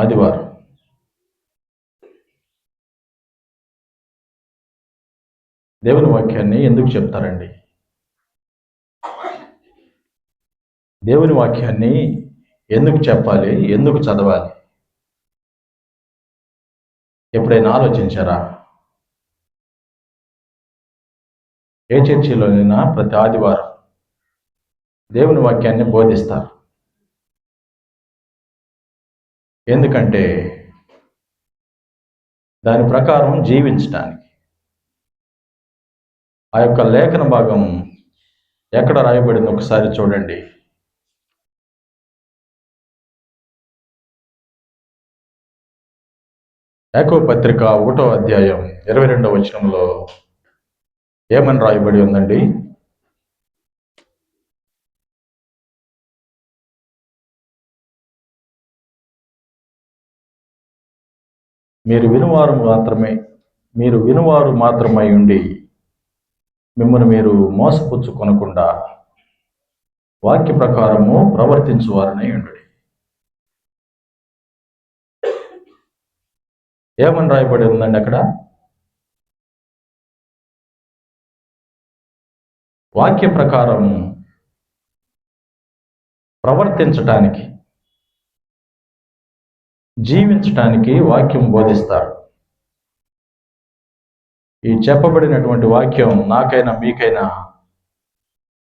ఆదివారం. దేవుని వాక్యాన్ని ఎందుకు చెప్తారండి? దేవుని వాక్యాన్ని ఎందుకు చెప్పాలి? ఎందుకు చదవాలి? ఎప్పుడైనా ఆలోచించారా? ఏ చర్చిలోనైనా ప్రతి ఆదివారం దేవుని వాక్యాన్ని బోధిస్తారు. ఎందుకంటే దాని ప్రకారం జీవించటానికి. ఆ యొక్క లేఖన భాగం ఎక్కడ రాయబడింది ఒకసారి చూడండి. యాకోబు పత్రిక 1వ అధ్యాయం 22వ వచనంలో ఏమని రాయబడి ఉందండి? మీరు వినువారు మాత్రమై ఉండి మిమ్మల్ని మీరు మోసపుచ్చుకొనకుండా వాక్య ప్రకారము ప్రవర్తించువారనై ఉండు. ఏమని రాయబడి ఉందండి అక్కడ? వాక్య ప్రకారం ప్రవర్తించటానికి, జీవించటానికి వాక్యం బోధిస్తారు. ఈ చెప్పబడినటువంటి వాక్యం నాకైనా మీకైనా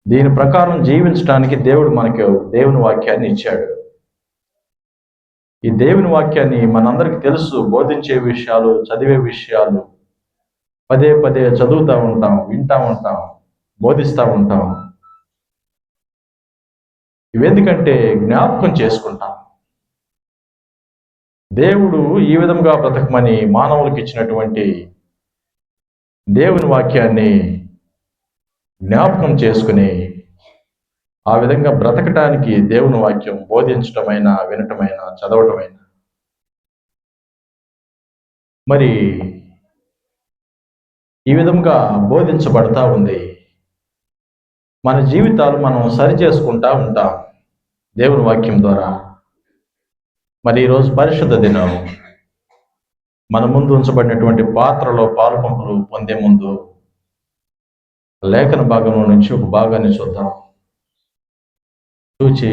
దీని ప్రకారం జీవించటానికి దేవుడు మనకు దేవుని వాక్యాన్ని ఇచ్చాడు. ఈ దేవుని వాక్యాన్ని మనందరికీ తెలుసు. బోధించే విషయాలు, చదివే విషయాలు పదే పదే చదువుతూ ఉంటాం, వింటూ ఉంటాం, బోధిస్తూ ఉంటాం. ఇవెందుకంటే జ్ఞాపకం చేసుకుంటాం. దేవుడు ఈ విధంగా బ్రతకమని మానవులకు ఇచ్చినటువంటి దేవుని వాక్యాన్ని జ్ఞాపకం చేసుకుని ఆ విధంగా బ్రతకటానికి దేవుని వాక్యం బోధించటమైనా, వినటమైనా, చదవటమైనా. మరి ఈ విధంగా బోధించబడతా ఉంది. మన జీవితాలు మనం సరి చేసుకుంటా ఉంటాం దేవుని వాక్యం ద్వారా. మరి ఈరోజు పరిశుద్ధ దినం. మన ముందు ఉంచబడినటువంటి పాత్రలో పాలు పంపులు పొందే ముందు లేఖన భాగంలో నుంచి ఒక భాగాన్ని చూద్దాం. చూచి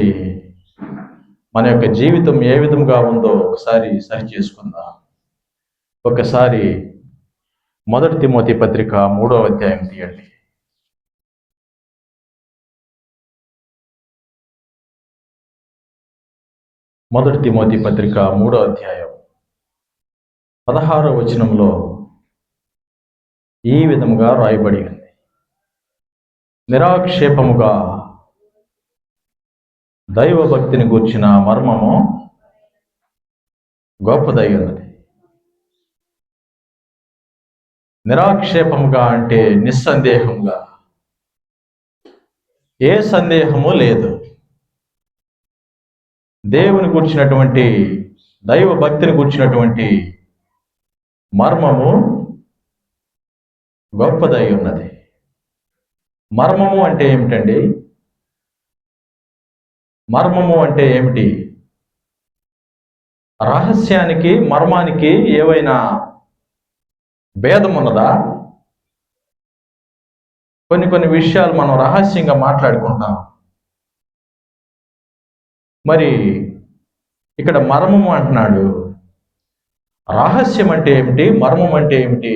మన యొక్క జీవితం ఏ విధంగా ఉందో ఒకసారి సరి చేసుకుందాం. ఒకసారి 1 తిమోతి పత్రిక 3వ అధ్యాయం తీయండి. 1 తిమోతి పత్రిక 3వ అధ్యాయం 16వ వచనంలో ఈ విధముగా రాయబడి ఉంది. నిరాక్షేపముగా దైవ భక్తిని గూర్చిన మర్మము గొప్పదై ఉన్నది. నిరాక్షేపముగా అంటే నిస్సందేహంగా, ఏ సందేహము లేదు. దేవుని గురించినటువంటి, దైవ భక్తిని గురించినటువంటి మర్మము గొప్పదై ఉన్నది. మర్మము అంటే ఏమిటండి? మర్మము అంటే ఏమిటి? రహస్యానికి, మర్మానికి ఏవైనా భేదం ఉన్నదా? కొన్ని విషయాలు మనం రహస్యంగా మాట్లాడుకుంటాం. మరి ఇక్కడ మర్మము అంటున్నాడు. రహస్యం అంటే ఏమిటి? మర్మం అంటే ఏమిటి?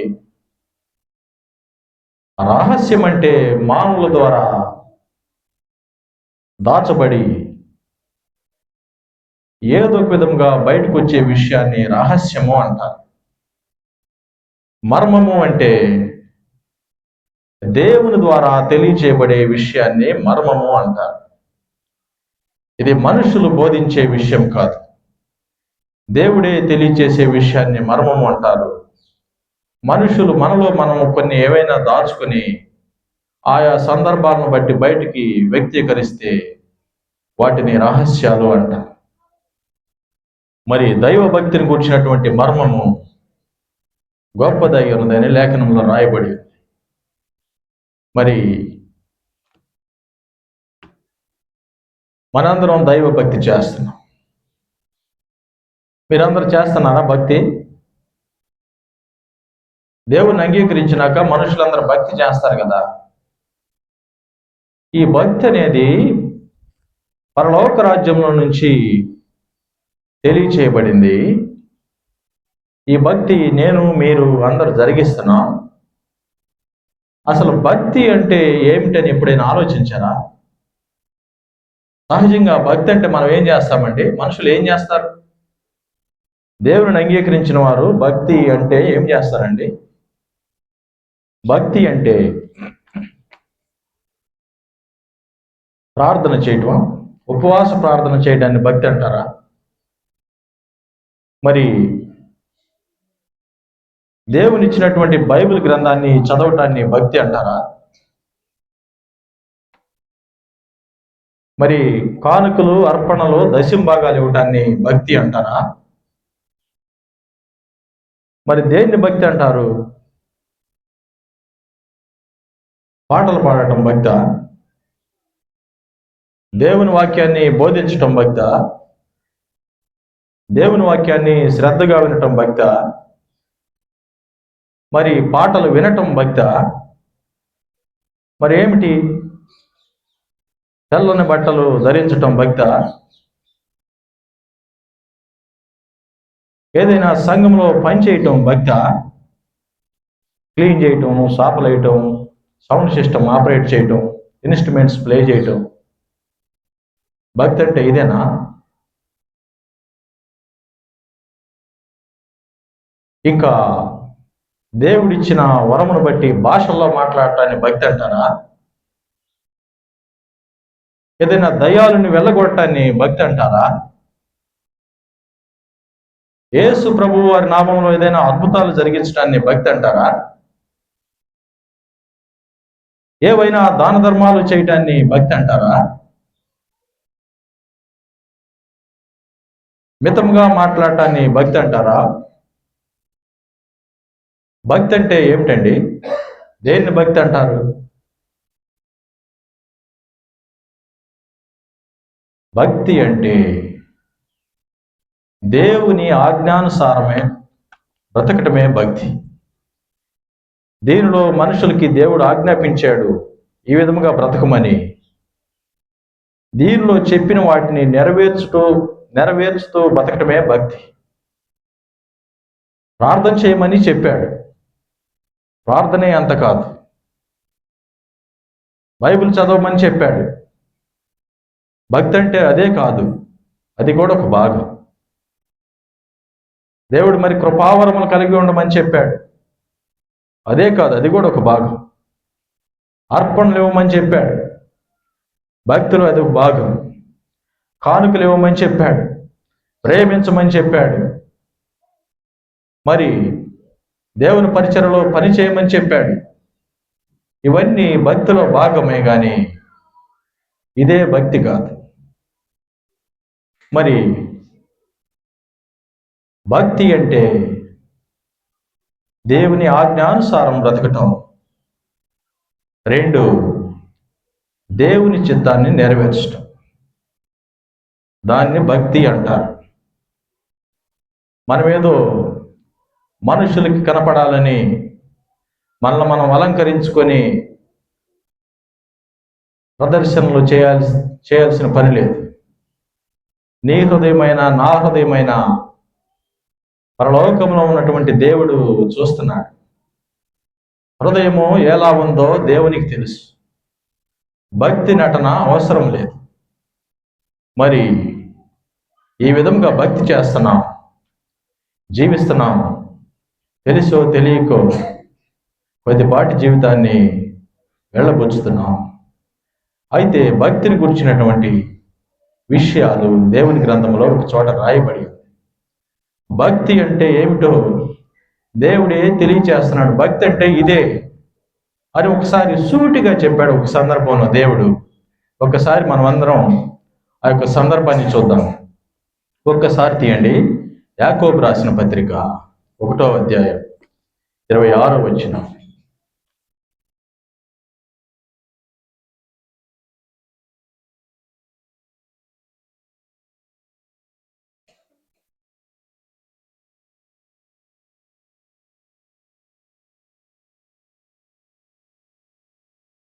రహస్యం అంటే మానవుల ద్వారా దాచబడి ఏదో ఒక విధంగా బయటకు వచ్చే విషయాన్ని రహస్యము అంటారు. మర్మము అంటే దేవుని ద్వారా తెలియచేయబడే విషయాన్ని మర్మము అంటారు. ఇది మనుషులు బోధించే విషయం కాదు. దేవుడే తెలియచేసే విషయాన్ని మర్మము అంటారు. మనుషులు మనలో మనం కొన్ని ఏవైనా దాచుకొని ఆయా సందర్భాలను బట్టి బయటికి వ్యక్తీకరిస్తే వాటిని రహస్యాలు అంటారు. మరి దైవ భక్తిని గురించినటువంటి మర్మము గొప్పదై ఉన్నదని లేఖనంలో రాయబడి. మరి మనందరం దైవ భక్తి చేస్తున్నాం. మీరందరూ చేస్తున్నారా భక్తి? దేవుని అంగీకరించినాక మనుషులందరూ భక్తి చేస్తారు కదా. ఈ భక్తి అనేది పరలోక రాజ్యంలో నుంచి తెలియచేయబడింది. ఈ భక్తి నేను మీరు అందరూ జరిగిస్తున్నాం. అసలు భక్తి అంటే ఏమిటని ఎప్పుడైనా ఆలోచించారా? సహజంగా భక్తి అంటే మనం ఏం చేస్తామండి? మనుషులు ఏం చేస్తారు? దేవుని అంగీకరించిన వారు భక్తి అంటే ఏం చేస్తారండి? భక్తి అంటే ప్రార్థన చేయటం, ఉపవాస ప్రార్థన చేయడాన్ని భక్తి అంటారా? మరి దేవునిచ్చినటువంటి బైబిల్ గ్రంథాన్ని చదవటాన్ని భక్తి అంటారా? మరి కానుకలు, అర్పణలు, దశంభాగాలు ఇవ్వటాన్ని భక్తి అంటారా? మరి దేన్ని భక్తి అంటారు? పాటలు పాడటం భక్త? దేవుని వాక్యాన్ని బోధించటం భక్త? దేవుని వాక్యాన్ని శ్రద్ధగా వినటం భక్త? మరి పాటలు వినటం భక్త? మరి ఏమిటి? తెల్లని బట్టలు ధరించటం భక్త? ఏదైనా సంఘంలో పని చేయటం భక్త? క్లీన్ చేయటం, సాపలు వేయటం, సౌండ్ సిస్టమ్ ఆపరేట్ చేయటం, ఇన్స్ట్రుమెంట్స్ ప్లే చేయటం భక్తి అంటే ఇదేనా? ఇంకా దేవుడిచ్చిన వరమును బట్టి భాషల్లో మాట్లాడటాన్ని భక్తి అంటారా? ఏదైనా దయ్యాలను వెళ్ళగొట్టడాన్ని భక్తి అంటారా? యేసు ప్రభువు వారి నామంలో ఏదైనా అద్భుతాలు జరిగించడాన్ని భక్తి అంటారా? ఏవైనా దాన ధర్మాలు చేయటాన్ని భక్తి అంటారా? మితముగా మాట్లాడటాన్ని భక్తి అంటారా? భక్తి అంటే ఏమిటండి? దేన్ని భక్తి అంటారు? భక్తి అంటే దేవుని ఆజ్ఞానుసారమే బ్రతకటమే భక్తి. దీనిలో మనుషులకి దేవుడు ఆజ్ఞాపించాడు ఈ విధముగా బ్రతకమని. దీనిలో చెప్పిన వాటిని నెరవేర్చుతూ బ్రతకటమే భక్తి. ప్రార్థన చేయమని చెప్పాడు, ప్రార్థనే అంత కాదు. బైబిల్ చదవమని చెప్పాడు, భక్తి అంటే అదే కాదు, అది కూడా ఒక భాగం. దేవుడు మరి కృపావరములు కలిగి ఉండమని చెప్పాడు, అదే కాదు, అది కూడా ఒక భాగం. అర్పణలు ఇవ్వమని చెప్పాడు, భక్తులు అది ఒక భాగం. కానుకలు ఇవ్వమని చెప్పాడు, ప్రేమించమని చెప్పాడు, మరి దేవుని పరిచర్యలో పని చేయమని చెప్పాడు. ఇవన్నీ భక్తిలో భాగమే కానీ ఇదే భక్తి కాదు. మరి భక్తి అంటే దేవుని ఆజ్ఞానుసారం బ్రతకటం, 2 దేవుని చిత్తాన్ని నెరవేర్చటం, దాన్ని భక్తి అంటారు. మనమేదో మనుషులకి కనపడాలని మనల్ని మనం అలంకరించుకొని ప్రదర్శనలు చేయాల్సిన పని లేదు. నీ హృదయమైన నా హృదయమైన పరలోకంలో ఉన్నటువంటి దేవుడు చూస్తున్నాడు. హృదయము ఎలా ఉందో దేవునికి తెలుసు. భక్తి నటన అవసరం లేదు. మరి ఈ విధంగా భక్తి చేస్తున్నాం, జీవిస్తున్నాం, తెలుసో తెలియకో కొద్దిపాటి జీవితాన్ని వెళ్ళబుచ్చుతున్నాం. అయితే భక్తిని గురించినటువంటి విషయాలు దేవుని గ్రంథంలో ఒక చోట రాయబడి ఉంది. భక్తి అంటే ఏమిటో దేవుడే తెలియచేస్తున్నాడు. భక్తి అంటే ఇదే అని ఒకసారి సూటిగా చెప్పాడు ఒక సందర్భంలో దేవుడు. ఒకసారి మనం అందరం ఆ యొక్క సందర్భాన్ని చూద్దాం. ఒక్కసారి తీయండి, యాకోబు రాసిన పత్రిక 1వ అధ్యాయం 26వ వచనం.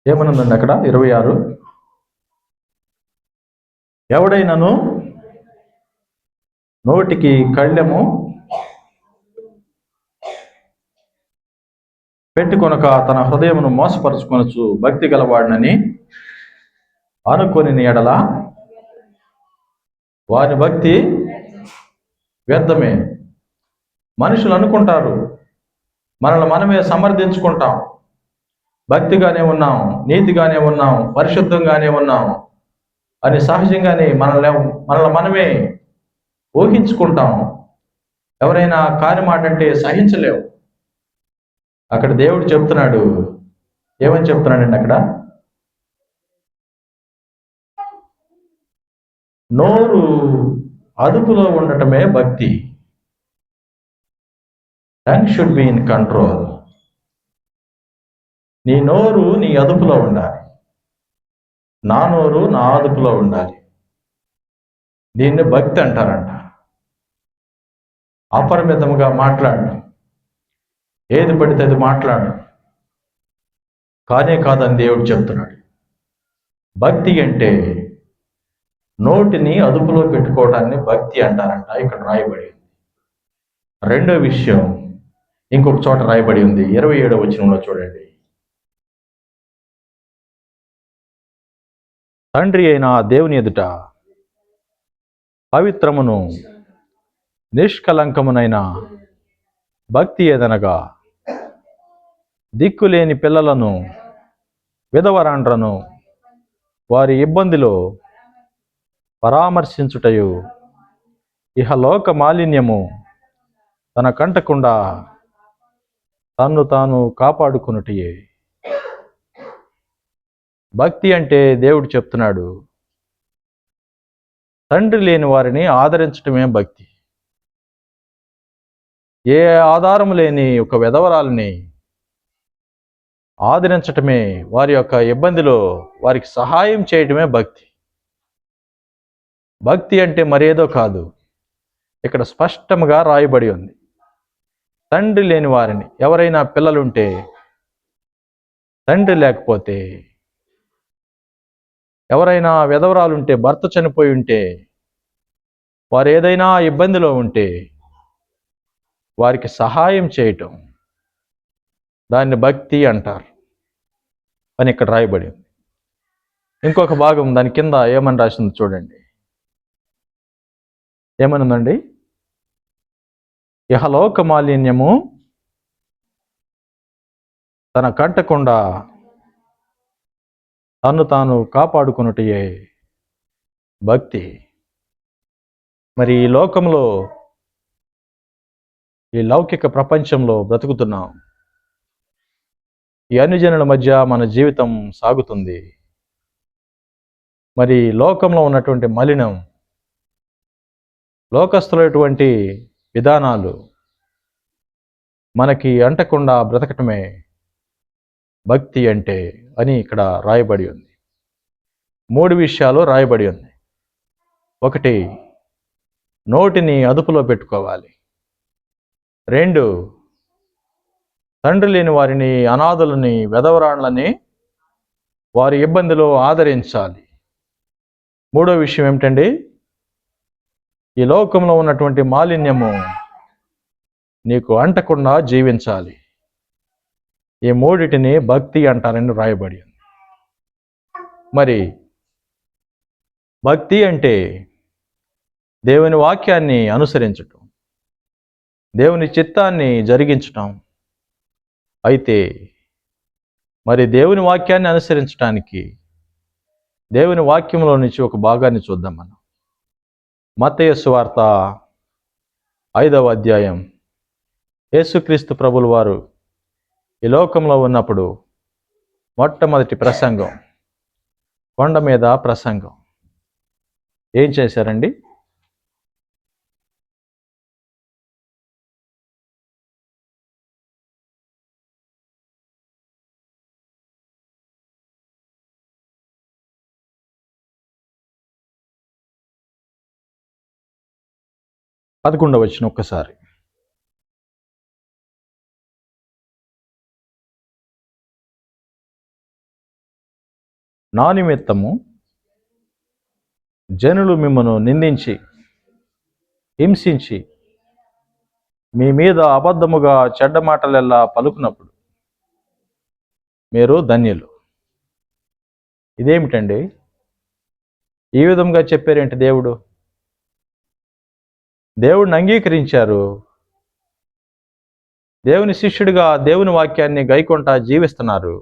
ఏమనుందండి అక్కడ 26, ఎవడైనను నోటికి కళ్ళెము పెట్టుకొనక తన హృదయమును మోసపరుచుకొనొచ్చు భక్తి గలవాడినని అనుకొని ఎడల వారి భక్తి వ్యర్థమే. మనుషులు అనుకుంటారు, మనల్ని మనమే సమర్థించుకుంటాం, భక్తిగానే ఉన్నాం, నీతిగానే ఉన్నాం, పరిశుద్ధంగానే ఉన్నాం అని సహజంగానే మనల్ని మనమే ఊహించుకుంటాం. ఎవరైనా కాని మాట అంటే సహించలేవు. అక్కడ దేవుడు చెప్తున్నాడు, ఏమని చెప్తున్నాడండి అక్కడ? నోరు అదుపులో ఉండటమే భక్తి. Tongue should be in control. నీ నోరు నీ అదుపులో ఉండాలి, నా నోరు నా అదుపులో ఉండాలి. దీన్ని భక్తి అంటారంట. అపరిమితముగా మాట్లాడడం, ఏది పడితే అది మాట్లాడడం కానే కాదని దేవుడు చెప్తున్నాడు. భక్తి అంటే నోటిని అదుపులో పెట్టుకోవడాన్ని భక్తి అంటారంట. ఇక్కడ రాయబడి ఉంది. రెండో విషయం ఇంకొక చోట రాయబడి ఉంది, 27వ వచనంలో చూడండి. తండ్రి అయిన దేవుని ఎదుట పవిత్రమును నిష్కలంకమునైన భక్తి ఏదనగా దిక్కులేని పిల్లలను, విధవరాండ్రను వారి ఇబ్బందిలో పరామర్శించుటయు, ఇహలోక మాలిన్యము తన కంటకుండా తన్ను తాను కాపాడుకునుటయే. భక్తి అంటే దేవుడు చెప్తున్నాడు, తండ్రి లేని వారిని ఆదరించటమే భక్తి. ఏ ఆధారం లేని ఒక విధవరాలని ఆదరించటమే, వారి యొక్క ఇబ్బందిలో వారికి సహాయం చేయటమే భక్తి. భక్తి అంటే మరేదో కాదు, ఇక్కడ స్పష్టంగా రాయబడి ఉంది. తండ్రి లేని వారిని, ఎవరైనా పిల్లలుంటే, తండ్రి లేకపోతే, ఎవరైనా విధవరాలుంటే, భర్త చనిపోయి ఉంటే, వారు ఏదైనా ఇబ్బందిలో ఉంటే వారికి సహాయం చేయటం, దాన్ని భక్తి అంటారు అని ఇక్కడ రాయబడి ఉంది. ఇంకొక భాగం దాని కింద ఏమని రాసింది చూడండి. ఏమనుందండి? ఇహలోక మాలిన్యము తన కంటకుండా తను తాను కాపాడుకున్నటయే భక్తి. మరి ఈ లోకంలో, ఈ లౌకిక ప్రపంచంలో బ్రతుకుతున్నాం. ఈ అన్యజనుల మధ్య మన జీవితం సాగుతుంది. మరి లోకంలో ఉన్నటువంటి మలినం, లోకస్తులైనటువంటి విధానాలు మనకి అంటకుండా బ్రతకటమే భక్తి అంటే అని ఇక్కడ రాయబడి ఉంది. 3 విషయాలు రాయబడి ఉంది. 1, నోటిని అదుపులో పెట్టుకోవాలి. 2, తండ్రి లేని వారిని, అనాథులని, విధవరాండ్లని వారి ఇబ్బందిలో ఆదరించాలి. 3వ విషయం ఏమిటండి? ఈ లోకంలో ఉన్నటువంటి మాలిన్యము నీకు అంటకుండా జీవించాలి. ఈ 3టిని భక్తి అంటారని రాయబడి ఉంది. మరి భక్తి అంటే దేవుని వాక్యాన్ని అనుసరించటం, దేవుని చిత్తాన్ని జరిగించటం. అయితే మరి దేవుని వాక్యాన్ని అనుసరించటానికి దేవుని వాక్యంలో నుంచి ఒక భాగాన్ని చూద్దాం మనం. మత్తయి సువార్త 5వ అధ్యాయం. యేసుక్రీస్తు ప్రభుల వారు ఈ లోకంలో ఉన్నప్పుడు మొట్టమొదటి ప్రసంగం, కొండ మీద ప్రసంగం. ఏం చేశారండి? పదకొండవ వచనం ఒక్కసారి. నా నిమిత్తము జనులు మిమ్మను నిందించి హింసించి మీ మీద అబద్ధముగా చెడ్డ మాటలెల్లా పలుకున్నప్పుడు మీరు ధన్యులు. ఇదేమిటండి? ఈ విధంగా చెప్పారేంటి? దేవుడిని అంగీకరించారు, దేవుని శిష్యుడిగా దేవుని వాక్యాన్ని గైకొంటా జీవిస్తున్నారు.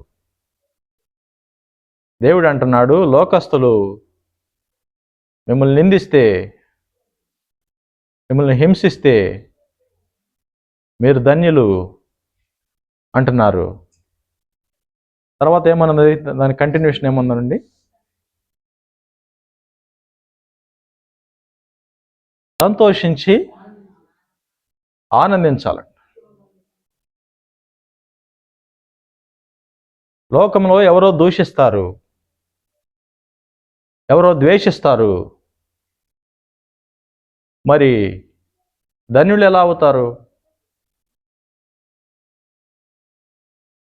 దేవుడు అంటున్నాడు, లోకస్తులు మిమ్మల్ని నిందిస్తే, మిమ్మల్ని హింసిస్తే మీరు ధన్యులు అంటున్నారు. తర్వాత ఏమన్నది? దాని కంటిన్యూషన్ ఏమన్నదండి? సంతోషించి ఆనందించాలంట. లోకంలో ఎవరో దూషిస్తారు, ఎవరో ద్వేషిస్తారు, మరి ధన్యులు ఎలా అవుతారు?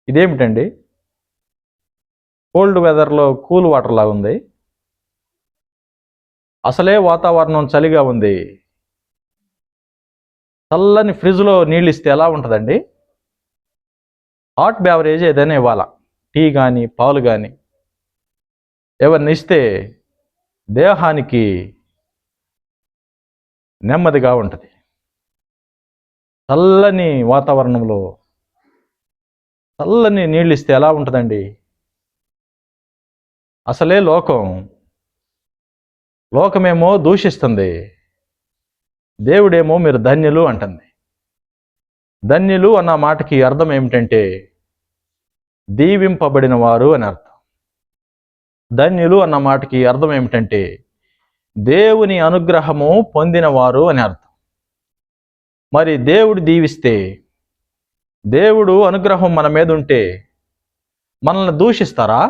ఇదేమిటండి? కోల్డ్ వెదర్లో కూల్ వాటర్ లాగా ఉంది. అసలే వాతావరణం చలిగా ఉంది. చల్లని ఫ్రిడ్జ్లో నీళ్ళు ఇస్తే ఎలా ఉంటుందండి? హాట్ బెవరేజ్ ఏదైనా ఇవ్వాలా, టీ కానీ పాలు కానీ ఎవరిని ఇస్తే దేహానికి నెమ్మదిగా ఉంటుంది. చల్లని వాతావరణంలో చల్లని నీళ్ళు ఇస్తే ఎలా ఉంటుందండి? అసలే లోకమేమో దూషిస్తుంది, దేవుడేమో మీరు ధన్యులు అంటుంది. ధన్యులు అన్న మాటకి అర్థం ఏమిటంటే దీవింపబడిన వారు అని అర్థం. ధన్యులు అన్న మాటకి అర్థం ఏమిటంటే దేవుని అనుగ్రహము పొందినవారు అని అర్థం. మరి దేవుడు దీవిస్తే, దేవుడు అనుగ్రహం మన మీద ఉంటే మనల్ని దూషిస్తారా?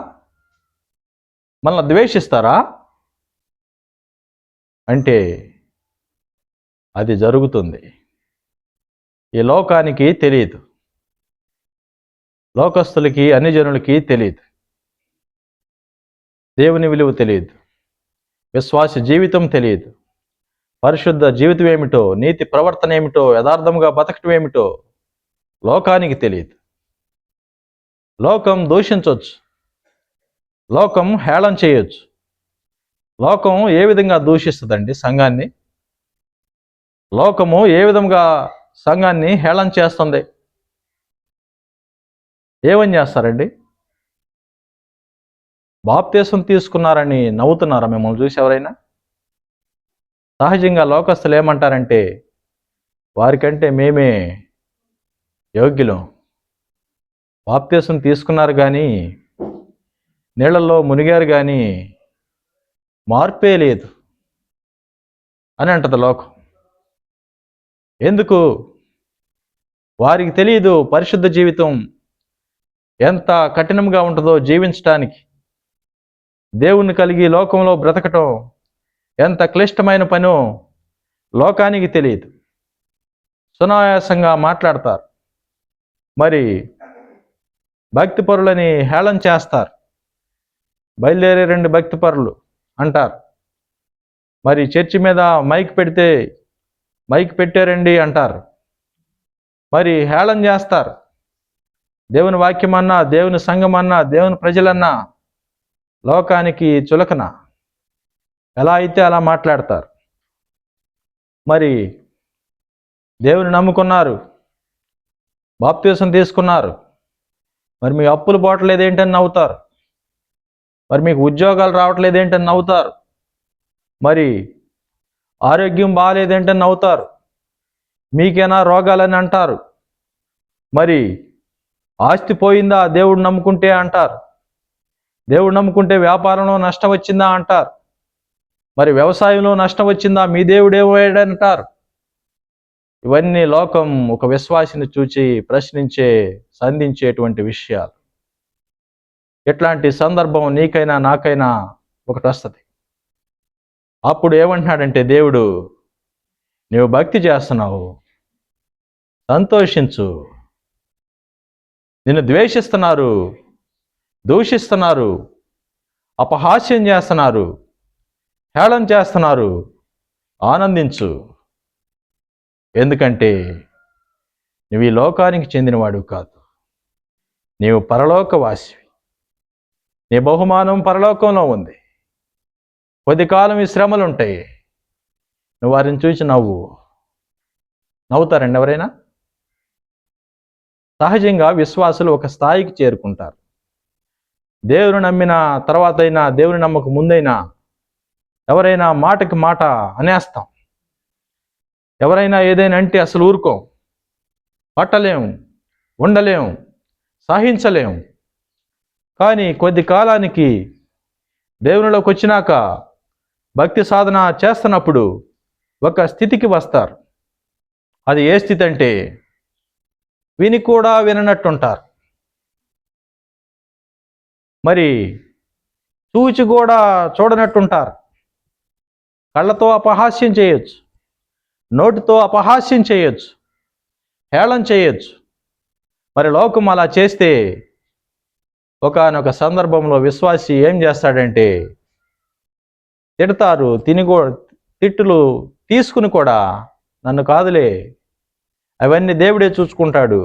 మనల్ని ద్వేషిస్తారా? అంటే అది జరుగుతుంది. ఈ లోకానికి తెలియదు, లోకస్తులకి అన్ని జనులకి తెలియదు. దేవుని విలువ తెలియదు, విశ్వాస జీవితం తెలియదు, పరిశుద్ధ జీవితం ఏమిటో, నీతి ప్రవర్తన ఏమిటో, యథార్థముగా బతకటం ఏమిటో లోకానికి తెలియదు. లోకం దూషించవచ్చు, లోకం హేళన చేయొచ్చు. లోకం ఏ విధంగా దూషిస్తుందండి సంఘాన్ని? లోకము ఏ విధంగా సంఘాన్ని హేళన చేస్తుంది? ఏమని చేస్తారండి? బాప్తీసం తీసుకున్నారని నవ్వుతున్నారా మిమ్మల్ని చూసి ఎవరైనా? సహజంగా లోకస్తులు ఏమంటారంటే, వారికంటే మేమే యోగ్యులం, బాప్తీసం తీసుకున్నారు కానీ, నీళ్లలో మునిగారు కానీ మార్పే లేదు అని అంటది లోకం. ఎందుకు? వారికి తెలియదు పరిశుద్ధ జీవితం ఎంత కఠినంగా ఉంటుందో జీవించటానికి. దేవుణ్ణి కలిగి లోకంలో బ్రతకటం ఎంత క్లిష్టమైన పనో లోకానికి తెలియదు. సునాయాసంగా మాట్లాడతారు, మరి భక్తిపరులని హేళన చేస్తారు. బయలుదేరే రెండు భక్తిపరులు అంటారు, మరి చర్చి మీద మైక్ పెడితే మైక్ పెట్టారండి అంటారు, మరి హేళన చేస్తారు. దేవుని వాక్యం అన్నా, దేవుని సంఘం అన్నా, దేవుని ప్రజలన్నా లోకానికి చులకన. ఎలా అయితే అలా మాట్లాడతారు. మరి దేవుని నమ్ముకున్నారు, బాప్తీసం తీసుకున్నారు, మరి మీ అప్పులు పోవట్లేదేంటని నవ్వుతారు, మరి మీకు ఉద్యోగాలు రావట్లేదేంటని నవ్వుతారు, మరి ఆరోగ్యం బాగాలేదేంటని నవ్వుతారు, మీకేనా రోగాలని అంటారు, మరి ఆస్తి పోయిందా దేవుడు నమ్ముకుంటే అంటారు, దేవుడు నమ్ముకుంటే వ్యాపారంలో నష్టం వచ్చిందా అంటారు, మరి వ్యవసాయంలో నష్టం వచ్చిందా, మీ దేవుడు ఏమయ్యాడంటారు. ఇవన్నీ లోకం ఒక విశ్వాసిని చూచి ప్రశ్నించే, సంధించేటువంటి విషయాలు. ఎట్లాంటి సందర్భం నీకైనా నాకైనా ఒకటి వస్తుంది. అప్పుడు ఏమంటున్నాడంటే దేవుడు, నీవు భక్తి చేస్తున్నావు, సంతోషించు. నిన్ను ద్వేషిస్తున్నారు, దూషిస్తున్నారు, అపహాస్యం చేస్తున్నారు, హేళన చేస్తున్నారు, ఆనందించు. ఎందుకంటే నువ్వు ఈ లోకానికి చెందినవాడు కాదు, నీవు పరలోకవాసివి. నీ బహుమానం పరలోకంలో ఉంది. కొద్ది కాలం ఈ శ్రమలు ఉంటాయి, నువ్వు వారిని చూసి నవ్వుతారండి ఎవరైనా? సహజంగా విశ్వాసులు ఒక స్థాయికి చేరుకుంటారు. దేవుని నమ్మిన తర్వాత అయినా, దేవుని నమ్మక ముందైనా ఎవరైనా మాటకి మాట అనేస్తాం. ఎవరైనా ఏదైనా అంటే అసలు ఊరుకోం, పట్టలేం, ఉండలేం, సహించలేం. కానీ కొద్ది కాలానికి దేవునిలోకి వచ్చినాక భక్తి సాధన చేస్తున్నప్పుడు ఒక స్థితికి వస్తారు. అది ఏ స్థితి అంటే విని కూడా విననట్టుంటారు. మరి చూచి కూడా చూడనట్టుంటారు. కళ్ళతో అపహాస్యం చేయొచ్చు, నోటితో అపహాస్యం చేయొచ్చు, హేళన చేయొచ్చు. మరి లోకం అలా చేస్తే ఒకానొక సందర్భంలో విశ్వాసి ఏం చేస్తాడంటే తిడతారు, తిట్టులు తీసుకుని కూడా నన్ను కాదులే, అవన్నీ దేవుడే చూసుకుంటాడు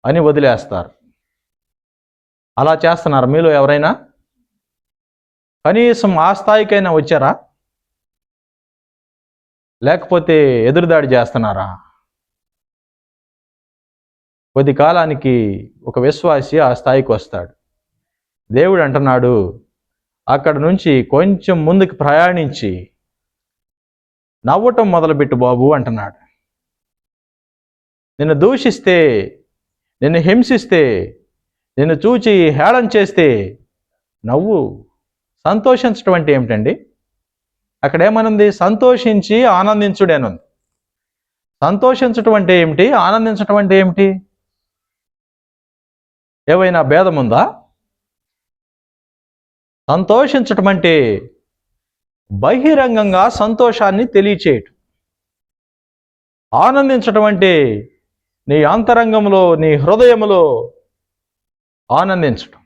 అని వదిలేస్తారు. అలా చేస్తున్నారు మీలో ఎవరైనా? కనీసం ఆ స్థాయికైనా వచ్చారా? లేకపోతే ఎదురుదాడి చేస్తున్నారా? కొద్ది కాలానికి ఒక విశ్వాసి ఆ స్థాయికి వస్తాడు. దేవుడు అంటున్నాడు, అక్కడ నుంచి కొంచెం ముందుకు ప్రయాణించి నవ్వటం మొదలుపెట్టు బాబు అంటున్నాడు. నిన్ను దూషిస్తే, నిన్ను హింసిస్తే, నిన్ను చూచి హేళన చేస్తే నవ్వు. సంతోషించడం అంటే ఏమిటండి? అక్కడ ఏమనుంది? సంతోషించి ఆనందించుడేనుంది. సంతోషించటం అంటే ఏమిటి? ఆనందించటం అంటే ఏమిటి? ఏవైనా భేదం ఉందా? సంతోషించటం అంటే బహిరంగంగా సంతోషాన్ని తెలియచేయటం. ఆనందించటం అంటే నీ అంతరంగంలో, నీ హృదయంలో ఆనందించటం.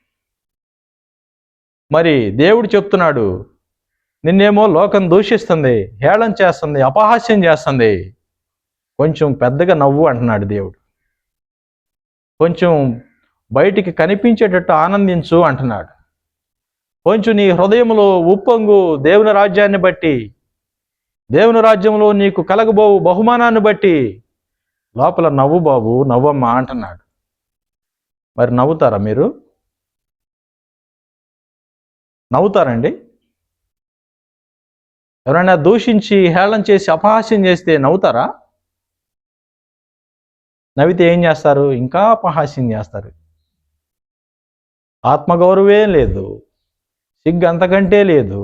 మరి దేవుడు చెప్తున్నాడు, నిన్నేమో లోకం దూషిస్తుంది, హేళన చేస్తుంది, అపహాస్యం చేస్తుంది, కొంచెం పెద్దగా నవ్వు అంటున్నాడు దేవుడు. కొంచెం బయటికి కనిపించేటట్టు ఆనందించు అంటున్నాడు. కొంచెం నీ హృదయంలో ఉప్పొంగు దేవుని రాజ్యాన్ని బట్టి, దేవుని రాజ్యంలో నీకు కలగబోవు బహుమానాన్ని బట్టి లోపల నవ్వు బాబు, నవ్వమ్మా అంటున్నాడు. మరి నవ్వుతారా మీరు? నవ్వుతారండి? ఎవరైనా దూషించి హేళన చేసి అపహాస్యం చేస్తే నవ్వుతారా? నవ్వితే ఏం చేస్తారు? ఇంకా అపహాస్యం చేస్తారు. ఆత్మగౌరవే లేదు, సిగ్గు అంతకంటే లేదు,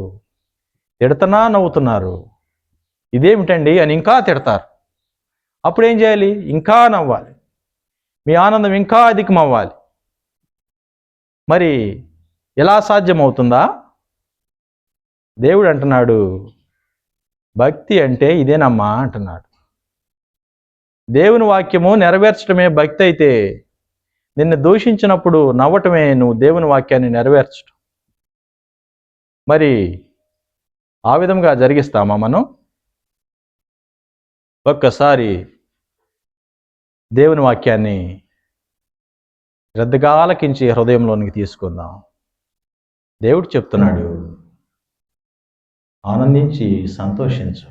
తిడతనా నవ్వుతున్నారు. ఇదేమిటండి అని ఇంకా తిడతారు. అప్పుడు ఏం చేయాలి? ఇంకా నవ్వాలి, మీ ఆనందం ఇంకా అధికమవ్వాలి. మరి ఎలా సాధ్యమవుతుందా? దేవుడు అంటున్నాడు, భక్తి అంటే ఇదేనమ్మా అంటున్నాడు. దేవుని వాక్యము నెరవేర్చడమే భక్తి అయితే, నిన్ను దూషించినప్పుడు నవ్వటమే నువ్వు దేవుని వాక్యాన్ని నెరవేర్చడం. మరి ఆ విధంగా జరిగిస్తామా మనం? ఒక్కసారి దేవుని వాక్యాన్ని శ్రద్ధగా ఆలకించి హృదయంలోనికి తీసుకుందాం. దేవుడు చెప్తున్నాడు, ఆనందించి సంతోషించు,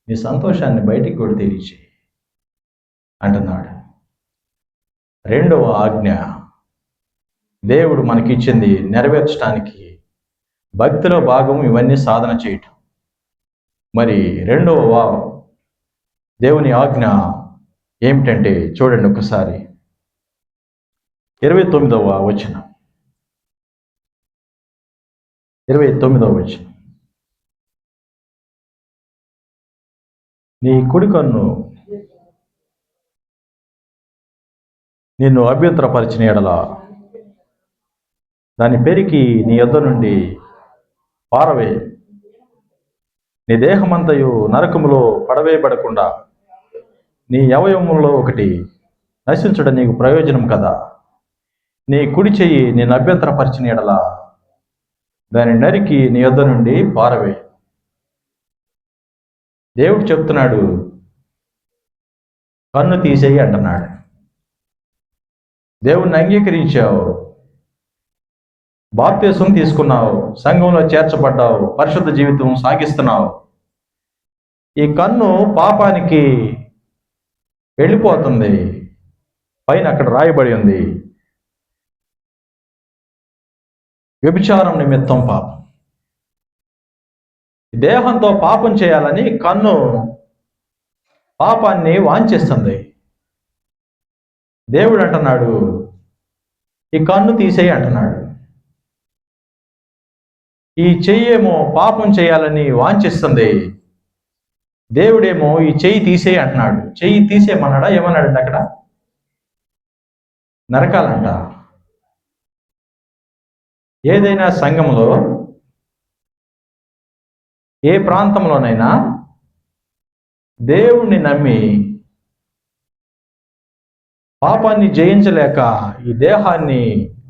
నీ సంతోషాన్ని బయటికి కూడా తెలియచేయి అంటున్నాడు. రెండవ ఆజ్ఞ దేవుడు మనకిచ్చింది నెరవేర్చడానికి భక్తిలో భాగం ఇవన్నీ సాధన చేయటం. మరి రెండవ దేవుని ఆజ్ఞ ఏమిటంటే చూడండి ఒకసారి 29వ వచనం. 29వ వచనం. నీ కుడి కన్ను నిన్ను అభ్యంతరపరిచిన ఎడల దాన్ని పెరికి నీ యొద్ద నుండి పారవేయి. నీ దేహమంతయు నరకములో పడవేయబడకుండా నీ అవయవములో ఒకటి నశించడం నీకు ప్రయోజనం కదా. నీ కుడి చెయ్యి నేను అభ్యంతరపరిచిన ఎడల దాని నరికి నీ యొద్ద నుండి పారవేయి. దేవుడు చెప్తున్నాడు, కన్ను తీసేయి అంటున్నాడు. దేవుణ్ణి అంగీకరించావు, బాప్తిసం తీసుకున్నావు, సంఘంలో చేర్చబడ్డావు, పరిశుద్ధ జీవితం సాగిస్తున్నావు. ఈ కన్ను పాపానికి వెళ్ళిపోతుంది. పైన అక్కడ రాయబడి ఉంది, వ్యభిచారం నిమిత్తం పాపం. దేహంతో పాపం చేయాలని కన్ను పాపాన్ని వాంఛిస్తుంది. దేవుడు అంటున్నాడు, ఈ కన్ను తీసేయి అంటున్నాడు. ఈ చెయ్యేమో పాపం చేయాలని వాంఛిస్తుంది. దేవుడేమో ఈ చెయ్యి తీసేయి అంటున్నాడు. చెయ్యి తీసేయమన్నాడా? ఏమన్నాడండి అక్కడ? నరకాలంట. ఏదైనా సంఘంలో, ఏ ప్రాంతంలోనైనా దేవుణ్ణి నమ్మి పాపాన్ని జయించలేక, ఈ దేహాన్ని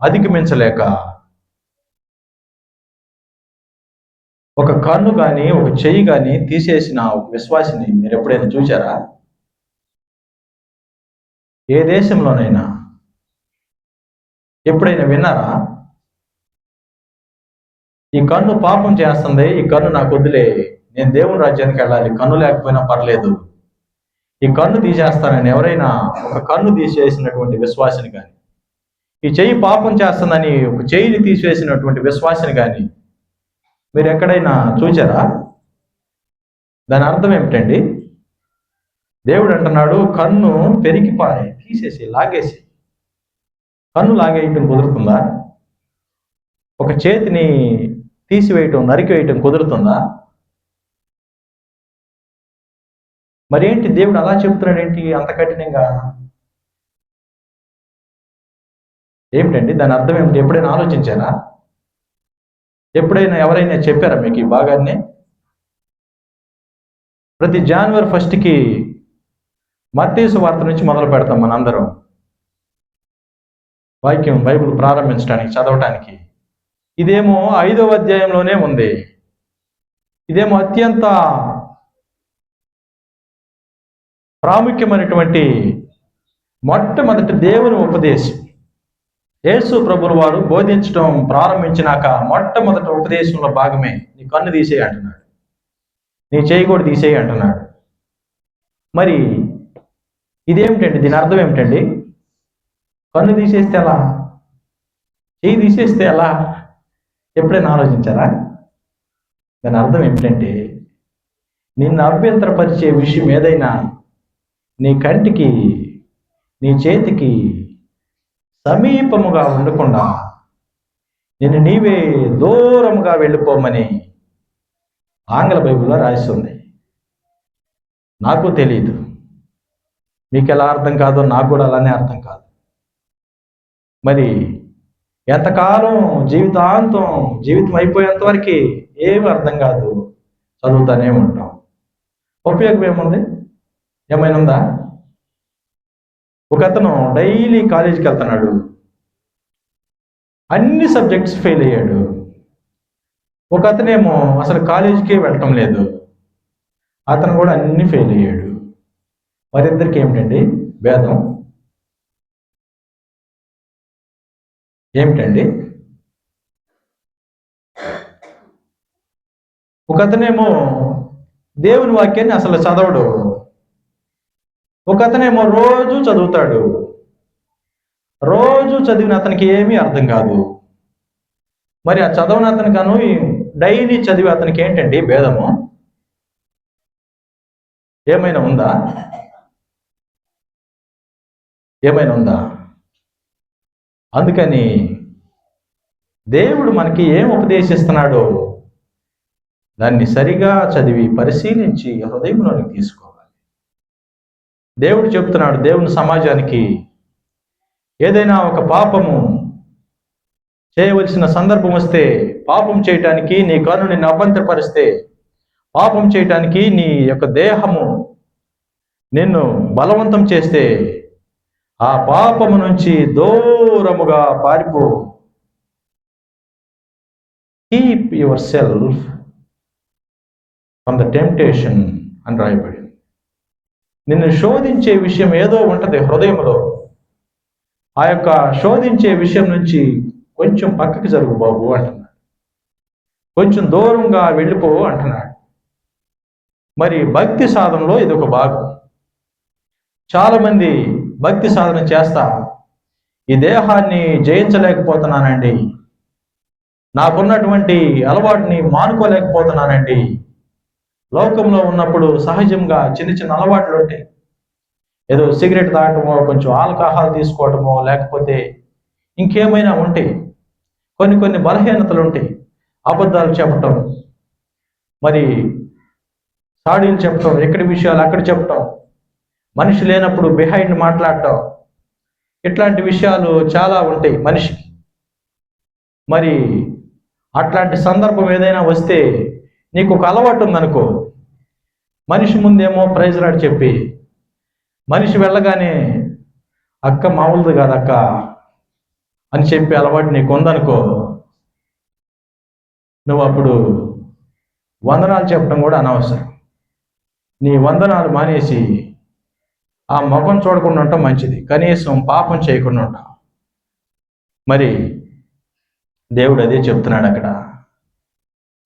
అధిగమించలేక ఒక కన్ను కానీ ఒక చెయ్యి కానీ తీసేసిన ఒక విశ్వాసిని మీరు ఎప్పుడైనా చూసారా? ఏ దేశంలోనైనా ఎప్పుడైనా విన్నారా? ఈ కన్ను పాపం చేస్తుంది, ఈ కన్ను నాకు వదిలే, నేను దేవుని రాజ్యానికి వెళ్ళాలి, కన్ను లేకపోయినా పర్లేదు, ఈ కన్ను తీసేస్తానని ఎవరైనా ఒక కన్ను తీసేసినటువంటి విశ్వాసిని కానీ, ఈ చెయ్యి పాపం చేస్తుందని ఒక చెయ్యిని తీసివేసినటువంటి విశ్వాసిని కానీ మీరు ఎక్కడైనా చూచారా? దాని అర్థం ఏమిటండి? దేవుడు అంటున్నాడు, కన్ను పెరిగిపారే, తీసేసి లాగేసి. కన్ను లాగేయటం కుదురుతుందా? ఒక చేతిని తీసివేయటం, నరికివేయటం కుదురుతుందా? మరేంటి దేవుడు అలా చెప్తున్నాడు ఏంటి అంత కఠినంగా? ఏమిటండి దాని అర్థం ఏమిటి? ఎప్పుడైనా ఆలోచించారా? ఎప్పుడైనా ఎవరైనా చెప్పారా మీకు ఈ భాగాన్ని? ప్రతి జనవరి 1కి మత్తయి సువార్త నుంచి మొదలు పెడతాం మనందరం వాక్యం, బైబిల్ ప్రారంభించడానికి, చదవటానికి. ఇదేమో 5వ అధ్యాయంలోనే ఉంది. ఇదేమో అత్యంత ప్రాముఖ్యమైనటువంటి మొట్టమొదటి దేవుని ఉపదేశం. యేసు ప్రభుల వారు బోధించడం ప్రారంభించినాక మొట్టమొదటి ఉపదేశంలో భాగమే నీ కన్ను తీసేయి అంటున్నాడు, నీ చేయి కూడా తీసేయి అంటున్నాడు. మరి ఇదేమిటండి? దీని అర్థం ఏమిటండి? కన్ను తీసేస్తే ఎలా, చేయి తీసేస్తే ఎలా? ఎప్పుడైనా ఆలోచించారా? దాని అర్థం ఏమిటంటే, నిన్ను అభ్యంతరపరిచే విషయం ఏదైనా నీ కంటికి, నీ చేతికి సమీపముగా ఉండకుండా నిన్ను నీవే దూరముగా వెళ్ళిపోమని ఆంగ్ల బైబిల్లో రాసి ఉంది. నాకు తెలియదు, మీకు ఎలా అర్థం కాదో నాకు కూడా అలానే అర్థం కాదు. మరి ఎంతకాలం, జీవితాంతం, జీవితం అయిపోయేంత వరకు ఏమి అర్థం కాదు, చదువుతానే ఉంటాం. ఉపయోగం ఏముంది? ఏమైనా ఉందా? ఒక అతను డైలీ కాలేజీకి వెళ్తున్నాడు, అన్ని సబ్జెక్ట్స్ ఫెయిల్ అయ్యాడు. ఒక అతనేమో అసలు కాలేజీకే వెళ్ళటం లేదు, అతను కూడా అన్ని ఫెయిల్ అయ్యాడు. వారిద్దరికి ఏమిటండి భేదం? ఏమిటండి? ఒక అతనేమో దేవుని వాక్యాన్ని అసలు చదవడు, ఒక అతనేమో రోజు చదువుతాడు. రోజు చదివిన అతనికి ఏమీ అర్థం కాదు. మరి ఆ చదవని అతనికను డైలీ చదివి అతనికి ఏంటండి భేదము? ఏమైనా ఉందా? ఏమైనా ఉందా? అందుకని దేవుడు మనకి ఏం ఉపదేశిస్తున్నాడో దాన్ని సరిగా చదివి పరిశీలించి హృదయంలోనికి తీసుకోవాలి. దేవుడు చెప్తున్నాడు, దేవుని సమాజానికి ఏదైనా ఒక పాపము చేయవలసిన సందర్భం వస్తే, పాపం చేయటానికి నీ కన్ను నిన్ను అభ్యంతరపరిస్తే, పాపం చేయటానికి నీ యొక్క దేహము నిన్ను బలవంతం చేస్తే, ఆ పాపము నుంచి దూరముగా పారిపో, keep your self from the temptation అని రాయబడింది. నిన్ను శోధించే విషయం ఏదో ఉంటుంది హృదయంలో. ఆ యొక్క శోధించే విషయం నుంచి కొంచెం పక్కకి జరుగు బాబు అంటున్నాడు. కొంచెం దూరంగా వెళ్ళిపో అంటున్నాడు. మరి భక్తి సాధనలో ఇది ఒక భాగం. చాలామంది భక్తి సాధన చేస్తా ఈ దేహాన్ని జయించలేకపోతున్నానండి, నాకున్నటువంటి అలవాటుని మానుకోలేకపోతున్నానండి. లోకంలో ఉన్నప్పుడు సహజంగా చిన్న చిన్న అలవాట్లు ఉంటాయి. ఏదో సిగరెట్ తాగటమో, కొంచెం ఆల్కహాల్ తీసుకోవటమో, లేకపోతే ఇంకేమైనా ఉంటాయి. కొన్ని కొన్ని బలహీనతలు ఉంటాయి. అబద్ధాలు చెప్పటం, మరి సాడీలు చెప్పటం, ఎక్కడి విషయాలు అక్కడ చెప్పటం, మనిషి లేనప్పుడు బిహైండ్ మాట్లాడటం, ఇట్లాంటి విషయాలు చాలా ఉంటాయి మనిషికి. మరి అట్లాంటి సందర్భం ఏదైనా వస్తే నీకు ఒక అలవాటు ఉందనుకో, మనిషి ముందేమో ప్రైజ్ రాడ్ చెప్పి, మనిషి వెళ్ళగానే అక్క మామూలుది కాదక్క అని చెప్పి అలవాటు నీకు ఉందనుకో, నువ్వు అప్పుడు వందనాలు చెప్పడం కూడా అనవసరం. నీ వందనాలు మానేసి ఆ ముఖం చూడకుండా ఉండటం మంచిది. కనీసం పాపం చేయకుండా ఉంటాం. మరి దేవుడు అదే చెప్తున్నాడు అక్కడ.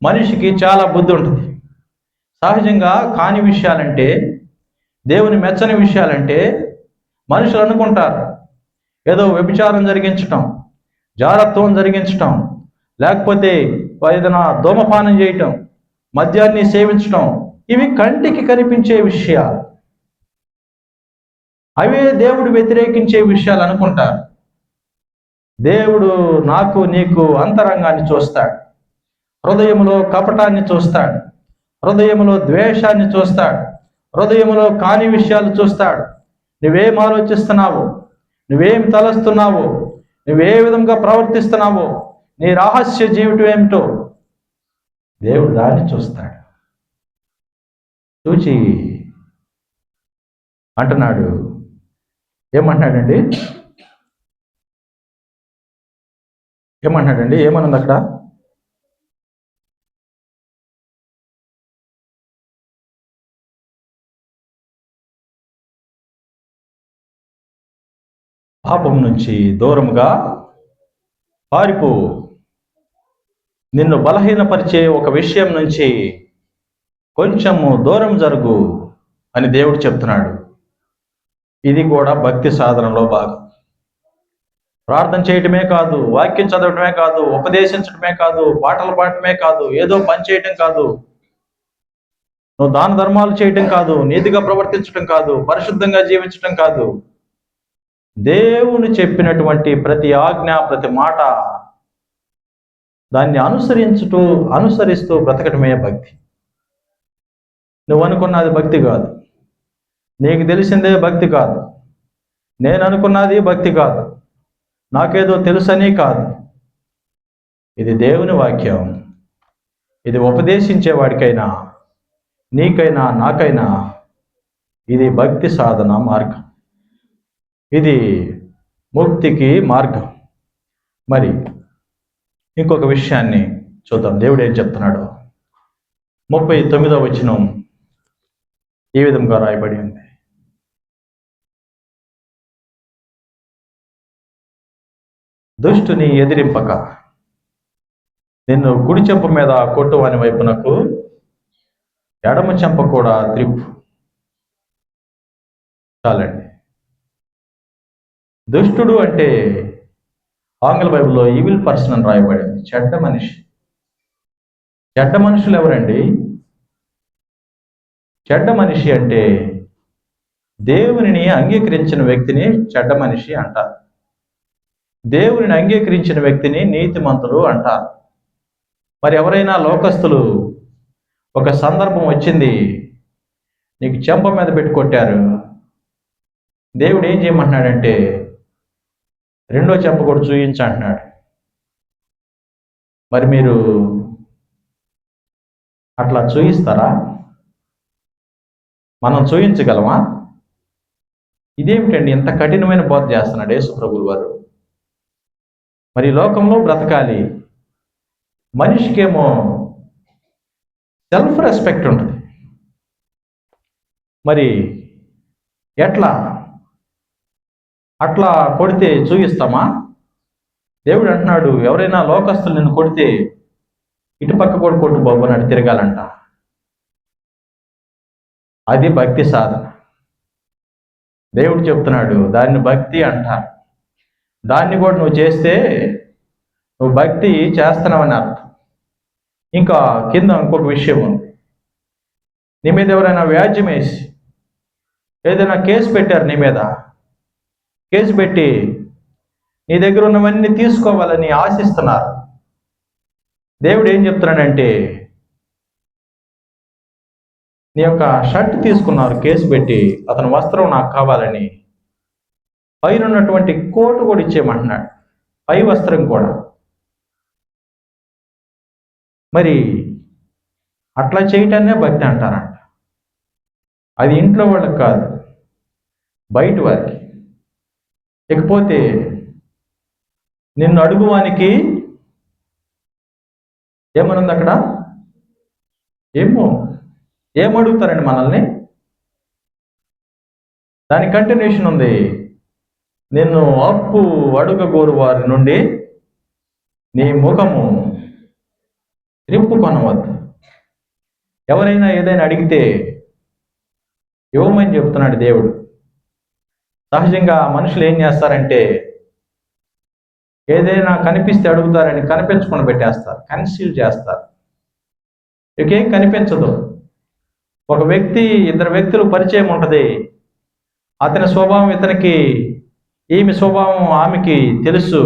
మనిషికి చాలా బుద్ధి ఉంటుంది. సహజంగా కాని విషయాలంటే, దేవుని మెచ్చని విషయాలంటే మనుషులు అనుకుంటారు ఏదో వ్యభిచారం జరిగించటం, జారత్వం జరిగించటం, లేకపోతే ఏదైనా ధూమపానం చేయటం, మద్యాన్ని సేవించటం, ఇవి కంటికి కనిపించే విషయాలు. అవే దేవుడు వ్యతిరేకించే విషయాలు అనుకుంటారు. దేవుడు నాకు నీకు అంతరంగాన్ని చూస్తాడు, హృదయంలో కపటాన్ని చూస్తాడు, హృదయంలో ద్వేషాన్ని చూస్తాడు, హృదయంలో కాని విషయాలు చూస్తాడు. నువ్వేం ఆలోచిస్తున్నావో, నువ్వేం తలస్తున్నావో, నువ్వే విధంగా ప్రవర్తిస్తున్నావో, నీ రహస్య జీవితం ఏమిటో దేవుడు దాన్ని చూస్తాడు. చూచి అంటున్నాడు, ఏమంటున్నాడండి? ఏమన్నది అక్కడ? పాపం నుంచి దూరంగా పారిపో, నిన్ను బలహీనపరిచే ఒక విషయం నుంచి కొంచెము దూరం జరుగు అని దేవుడు చెప్తున్నాడు. ఇది కూడా భక్తి సాధనలో భాగం. ప్రార్థన చేయటమే కాదు, వాక్యం చదవటమే కాదు, ఉపదేశించడమే కాదు, పాటలు పాడటమే కాదు, ఏదో పని చేయటం కాదు, నువ్వు దాన ధర్మాలు చేయటం కాదు, నీతిగా ప్రవర్తించడం కాదు, పరిశుద్ధంగా జీవించటం కాదు. దేవుని చెప్పినటువంటి ప్రతి ఆజ్ఞ, ప్రతి మాట దాన్ని అనుసరిస్తూ బ్రతకటమే భక్తి. నువ్వు అనుకున్నది భక్తి కాదు, నీకు తెలిసిందే భక్తి కాదు, నేను అనుకున్నది భక్తి కాదు, నాకేదో తెలుసని కాదు. ఇది దేవుని వాక్యం. ఇది ఉపదేశించే వాడికైనా, నీకైనా, నాకైనా ఇది భక్తి సాధన మార్గం. ఇది ముక్తికి మార్గం. మరి ఇంకొక విషయాన్ని చూద్దాం, దేవుడు ఏం చెప్తున్నాడో. 39వ వచనం ఈ విధంగా రాయబడి ఉంది. దుష్టుని ఎదిరింపక నిన్ను కుడి చెంప మీద కొట్టువాని వైపునకు ఎడమ చెంప కూడా త్రిప్పు. చాలండి. దుష్టుడు అంటే ఆంగ్ల బైబిల్లో ఈవిల్ పర్సన్ అని రాయబడింది, చెడ్డ మనిషి. చెడ్డ మనుషులు ఎవరండి? చెడ్డ మనిషి అంటే దేవునిని అంగీకరించిన వ్యక్తిని చెడ్డ మనిషి అంటారు. దేవునిని అంగీకరించిన వ్యక్తిని నీతిమంతులు అంటారు. మరి ఎవరైనా లోకస్తులు ఒక సందర్భం వచ్చింది, నీకు చెంప మీద పెట్టి కొట్టారు, దేవుడు ఏం చేయమంటున్నాడంటే రెండో చెంప కూడా చూయించంటున్నాడు. మరి మీరు అట్లా చూయిస్తారా? మనం చూయించగలమా? ఇదేమిటండి ఇంత కఠినమైన బోధ చేస్తున్నాడు యేసు ప్రభువు వారు. మరి లోకంలో బ్రతకాలి, మనిషికేమో సెల్ఫ్ రెస్పెక్ట్ ఉంటుంది. మరి ఎట్లా అట్లా కొడితే చూపిస్తామా? దేవుడు అంటున్నాడు, ఎవరైనా లోకస్తులు నిన్ను కొడితే ఇటుపక్క కూడా కొట్టు బాబు అన్నట్టు తిరగాలంట. అది భక్తి సాధన. దేవుడు చెప్తున్నాడు, దాన్ని భక్తి అంటారు. దాన్ని కూడా నువ్వు చేస్తే నువ్వు భక్తి చేస్తున్నావని అర్థం. ఇంకా కింద ఇంకొక విషయం ఉంది. నీ మీద ఎవరైనా వ్యాజ్యం వేసి ఏదైనా కేసు పెట్టారు, నీ మీద కేసు పెట్టి నీ దగ్గర ఉన్నవన్నీ తీసుకోవాలని ఆశిస్తున్నారు. దేవుడు ఏం చెప్తున్నాడంటే, నీ యొక్క షర్ట్ తీసుకున్నారు కేసు పెట్టి, అతని వస్త్రం నాకు కావాలని, పైన ఉన్నటువంటి కోటు కూడా ఇచ్చేయమంటున్నాడు, పై వస్త్రం కూడా. మరి అట్లా చేయటాన్నే భక్తి అంటారంట. అది ఇంట్లో వాళ్ళకి కాదు, బయట వారికి. ఇకపోతే నిన్ను అడుగువానికి ఏమనుంది అక్కడ? ఏమడుగుతారండి మనల్ని? దాని కంటిన్యూషన్ ఉంది. నిన్ను అప్పు అడుగగోరు వారి నుండి నీ ముఖము త్రిప్పుకొనవద్దు. ఎవరైనా ఏదైనా అడిగితే ఇవ్వమని చెప్తున్నాడు దేవుడు. సహజంగా మనుషులు ఏం చేస్తారంటే, ఏదైనా కనిపిస్తే అడుగుతారని కనిపించకుండా పెట్టేస్తారు, కన్సీల్ చేస్తారు. ఇకేం కనిపించదు. ఒక వ్యక్తి, ఇద్దరు వ్యక్తులు పరిచయం ఉంటుంది. అతని స్వభావం ఇతనికి, ఈమె స్వభావం ఆమెకి తెలుసు.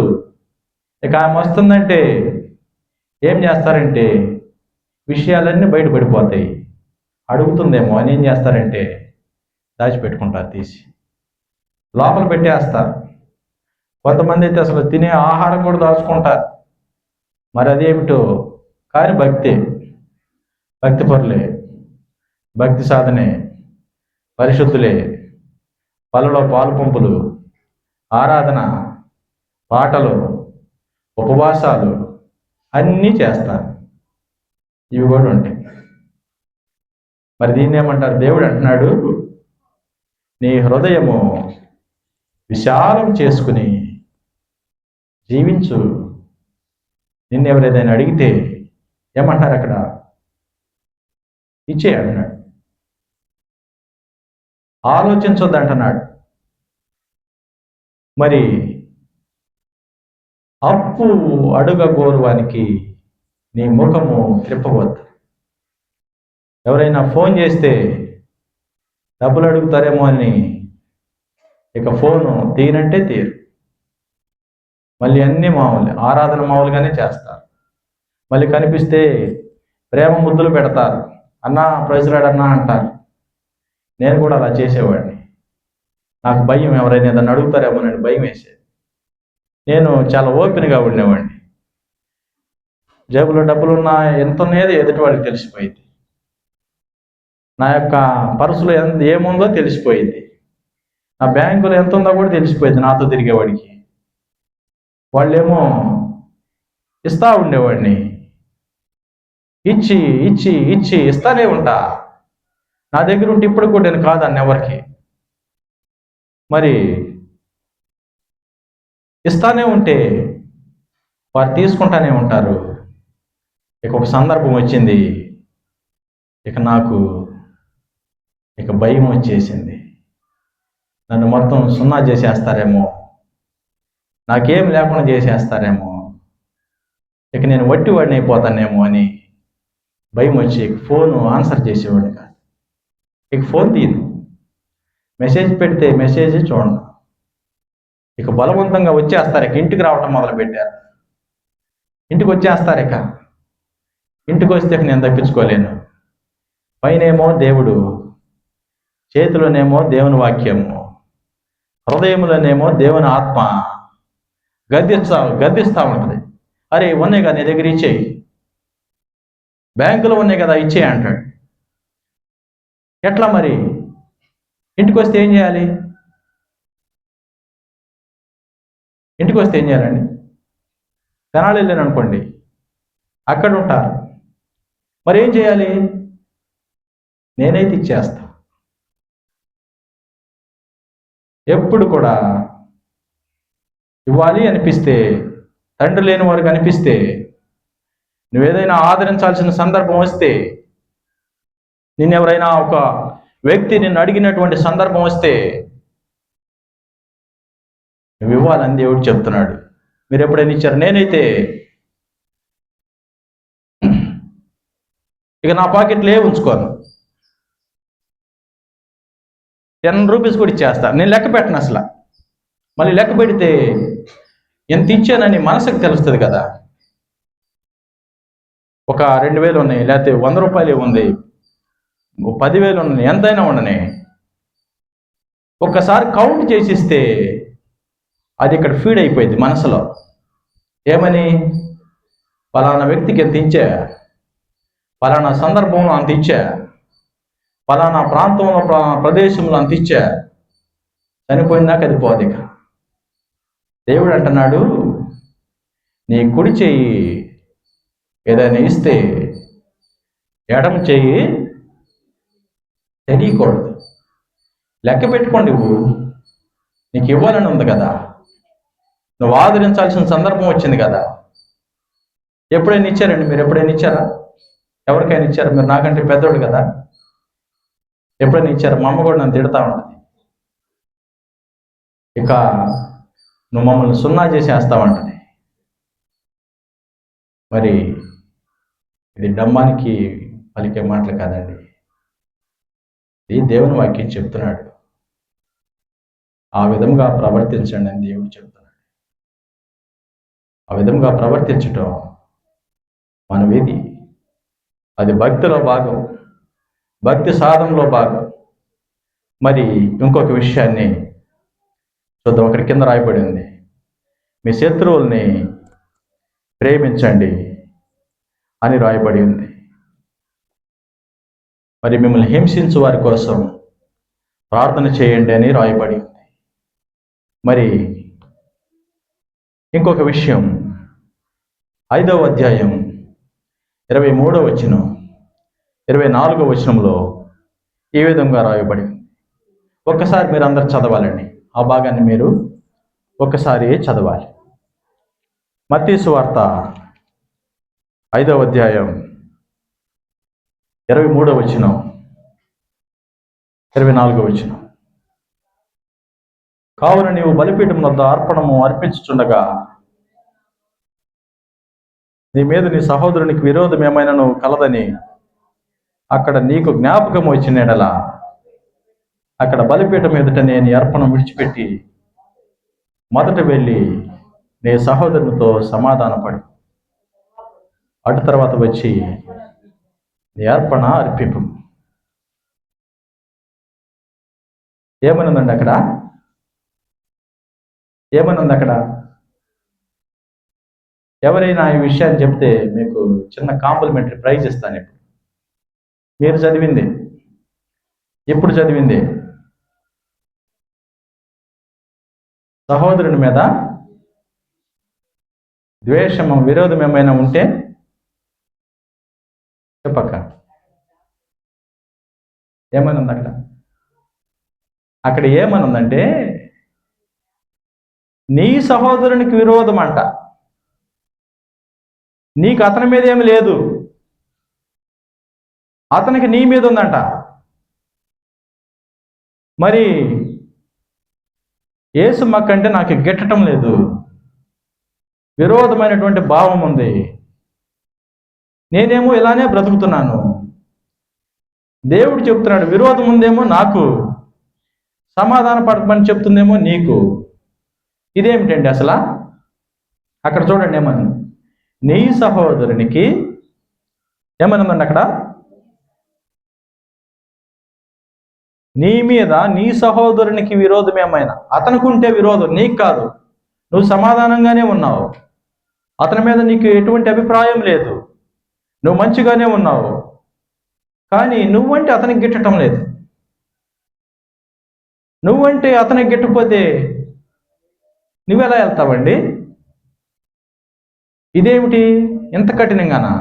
ఇక ఆమె వస్తుందంటే ఏం చేస్తారంటే విషయాలన్నీ బయటపడిపోతాయి. అడుగుతుందేమో అని ఏం చేస్తారంటే దాచిపెట్టుకుంటారు, తీసి లోపల పెట్టేస్తారు. కొంతమంది అయితే అసలు తినే ఆహారం కూడా దాచుకుంటారు. మరి అదేమిటో కానీ భక్తి పరులే, భక్తి సాధనే, పరిశుద్ధులే, పళ్ళలో పాలు పంపులు, ఆరాధన, పాటలు, ఉపవాసాలు అన్నీ చేస్తారు. ఇవి కూడా ఉంటాయి. మరి దీన్ని ఏమంటారు? దేవుడు అంటున్నాడు, నీ హృదయము విశాలం చేసుకుని జీవించు. నిన్ను ఎవరేదైనా అడిగితే ఏమంటున్నారు అక్కడ? ఇచ్చే అంటున్నాడు. ఆలోచించొద్దు అంటున్నాడు. మరి అప్పు అడుగగోరువానికి నీ ముఖము త్రిప్పవద్దు. ఎవరైనా ఫోన్ చేస్తే డబ్బులు అడుగుతారేమో అని ఇక ఫోను తీరంటే తీరు. మళ్ళీ అన్నీ మామూలు, ఆరాధన మామూలుగానే చేస్తారు. మళ్ళీ కనిపిస్తే ప్రేమ ముద్దులు పెడతారు, అన్నా ప్రైజ్లాడన్నా అంటారు. నేను కూడా అలా చేసేవాడిని. నాకు భయం, ఎవరైనా ఏదన్నా అడుగుతారేమో నేను భయం వేసేది. నేను చాలా ఓపెన్గా ఉండేవాడిని. జేబులో డబ్బులున్నా ఎంత ఉన్నది ఎదుటి వాడికి తెలిసిపోయింది. నా యొక్క పర్సులో ఏముందో తెలిసిపోయింది. నా బ్యాంకులో ఎంత ఉందో కూడా తెలిసిపోయింది నాతో తిరిగేవాడికి. వాళ్ళేమో ఇస్తా ఉండేవాడిని. ఇచ్చి ఇచ్చి ఇచ్చి ఇస్తానే ఉంటా. నా దగ్గర ఉంటే ఇప్పుడు కూడా నేను కాదన్న ఎవరికి. మరి ఇస్తానే ఉంటే వారు తీసుకుంటానే ఉంటారు. ఇక ఒక సందర్భం వచ్చింది, ఇక నాకు భయం వచ్చేసింది. నన్ను మొత్తం సున్నా చేసేస్తారేమో, నాకేం లేకుండా చేసేస్తారేమో, ఇక నేను వట్టివాడిని అయిపోతానేమో అని భయం వచ్చి ఫోను ఆన్సర్ చేసేవాడిని కాదు. ఇక ఫోన్ తీయను, మెసేజ్ పెడితే మెసేజ్ చూడను. ఇక బలవంతంగా వచ్చేస్తారు. ఇక ఇంటికి రావటం మొదలుపెట్టారు. ఇంటికి వచ్చేస్తారు. ఇక ఇంటికి వస్తే నేను తప్పించుకోలేను. పైనేమో దేవుడు, చేతిలోనేమో దేవుని వాక్యము, హృదయంలోనేమో దేవుని ఆత్మ గద్దిస్తా ఉంటుంది. అరే ఉన్నాయి కదా నీ దగ్గర, ఇచ్చేయి. బ్యాంకులో ఉన్నాయి కదా, ఇచ్చేయి అంటాడు. ఎట్లా మరి? ఇంటికి వస్తే ఏం చేయాలి? ఇంటికి వస్తే ఏం చేయాలండి? తెనాలి వెళ్ళాను అనుకోండి, అక్కడ ఉంటారు. మరి ఏం చేయాలి? నేనైతే ఇచ్చేస్తా. ఎప్పుడు కూడా ఇవ్వాలి అనిపిస్తే, తండ్రి లేని వారికి అనిపిస్తే, నువ్వేదైనా ఆదరించాల్సిన సందర్భం వస్తే, నిన్నెవరైనా ఒక వ్యక్తి నిన్ను అడిగినటువంటి సందర్భం వస్తే నువ్వు ఇవ్వాలని దేవుడు చెప్తున్నాడు. మీరు ఎప్పుడైనా ఇచ్చారు? నేనైతే ఇక నా పాకెట్లో ఉంచుకోను. 10 రూపీస్ కూడా ఇచ్చేస్తా. నేను లెక్క పెట్టను అసలు. మళ్ళీ లెక్క పెడితే ఎంత ఇచ్చానని మనసుకు తెలుస్తుంది కదా. ఒక 2000 ఉన్నాయి, లేకపోతే 100 రూపాయలు ఉంది, 10,000 ఉన్నాయి, ఎంతైనా ఉండని ఒక్కసారి కౌంట్ చేసిస్తే అది ఇక్కడ ఫీడ్ అయిపోయింది మనసులో. ఏమని? పలానా వ్యక్తికి ఎంత ఇచ్చా, పలానా సందర్భంలో అంత ఇచ్చా, పలానా ప్రాంతంలో ప్రదేశంలో అంత ఇచ్చా, చనిపోయిందాక అది పోదు. ఇక దేవుడు అంటున్నాడు, నీ కుడి చెయ్యి ఏదైనా ఇస్తే ఎడమ చెయ్యి తెలియకూడదు. లెక్క పెట్టుకోండి. నీకు ఇవ్వాలని ఉంది కదా, నువ్వు ఆదరించాల్సిన సందర్భం వచ్చింది కదా. ఎప్పుడైనా ఇచ్చారండి? మీరు ఎప్పుడైనా ఇచ్చారా? ఎవరికైనా ఇచ్చారా? మీరు నాకంటే పెద్దోడు కదా. ఎప్పుడైనా ఇచ్చారా? మా అమ్మ కూడా నన్ను తిడతా ఉంటుంది. ఇక నువ్వు మమ్మల్ని సున్నా చేసేస్తావంటది. మరి ఇది డమ్మానికి పలికే మాటలు కాదండి. ఇది దేవుని వాక్యం చెప్తున్నాడు. ఆ విధంగా ప్రవర్తించండి అని దేవుడు చెప్తున్నాడు. ఆ విధంగా ప్రవర్తించటం మనమేది, అది భక్తిలో భాగం, భక్తి సాధనలో భాగం. మరి ఇంకొక విషయాన్ని చూద్దాం. అక్కడ కింద రాయబడి ఉంది, మీ శత్రువుల్ని ప్రేమించండి అని రాయబడి ఉంది. మరి మిమ్మల్ని హింసించు వారి కోసం ప్రార్థన చేయండి అని రాయబడి ఉంది. మరి ఇంకొక విషయం, 5వ అధ్యాయం 23వ వచనం, 24వ వచనంలో ఈ విధంగా రాయబడి ఉంది. ఒక్కసారి మీరు అందరు చదవాలండి. ఆ భాగాన్ని మీరు ఒక్కసారి చదవాలి. మత్తయి సువార్త 5వ అధ్యాయం 23వ వచనం, 24వ వచనం. కావున నీవు బలిపీఠం వద్ద అర్పణము అర్పించుచుండగా నీ మీద నీ సహోదరునికి విరోధం ఏమైనాను కలదని అక్కడ నీకు జ్ఞాపకం వచ్చిన యెడల అక్కడ బలిపీఠం ఎదుట నేను అర్పణం విడిచిపెట్టి మొదట వెళ్ళి నీ సహోదరునితో సమాధానపడి అటు తర్వాత వచ్చి నీ అర్పణ అర్పింపు. ఏమనుందండి అక్కడ? ఏమనుంది అక్కడ? ఎవరైనా ఈ విషయాన్ని చెప్తే మీకు చిన్న కాంప్లిమెంటరీ ప్రైజ్ ఇస్తాను. ఇప్పుడు మీరు చదివింది, ఎప్పుడు చదివింది? సహోదరుని మీద ద్వేషము విరోధం ఏమైనా ఉంటే చెప్పక్క. ఏమనుంది అక్కడ? అక్కడ ఏమనుందంటే నీ సహోదరునికి విరోధం అంట. నీకు అతని మీద ఏమి లేదు, అతనికి నీ మీద ఉందంట. మరి యేసమ్మ కంటే నాకు గిట్టడం లేదు, విరోధమైనటువంటి భావం ఉంది, నేనేమో ఇలానే బ్రతుకుతున్నాను. దేవుడు చెప్తున్నాడు విరోధం ఉందేమో నాకు, సమాధాన పడమని చెప్తుందేమో నీకు. ఇదేమిటండి అసలు? అక్కడ చూడండి ఏమని, నీ సహోదరునికి ఏమనుందండి అక్కడ? నీ మీద నీ సహోదరునికి విరోధం ఏమైనా, అతనికి ఉంటే విరోధం, నీకు కాదు. నువ్వు సమాధానంగానే ఉన్నావు, అతని మీద నీకు ఎటువంటి అభిప్రాయం లేదు, నువ్వు మంచిగానే ఉన్నావు. కానీ నువ్వంటే అతనికి గిట్టడం లేదు. నువ్వంటే అతనికి గిట్టకపోతే నువ్వెలా వెళ్తావండి? ఇదేమిటి ఇంత కఠినంగానా?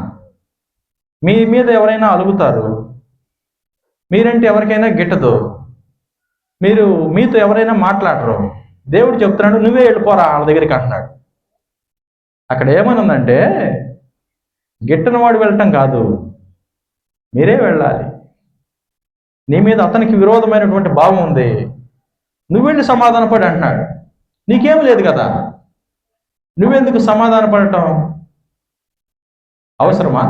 మీ మీద ఎవరైనా అలుగుతారు, మీరంటే ఎవరికైనా గిట్టదు, మీతో ఎవరైనా మాట్లాడరు. దేవుడు చెప్తున్నాడు, నువ్వే వెళ్ళిపోరా వాళ్ళ దగ్గరికి అంటున్నాడు. అక్కడ ఏమనుందంటే, గిట్టని వాడు వెళ్ళటం కాదు, మీరే వెళ్ళాలి. నీ మీద అతనికి విరోధమైనటువంటి భావం ఉంది, నువ్వు వెళ్ళి సమాధానపడి అంటున్నాడు. నీకేం లేదు కదా, నువ్వెందుకు సమాధాన పడటం? అవసరమా?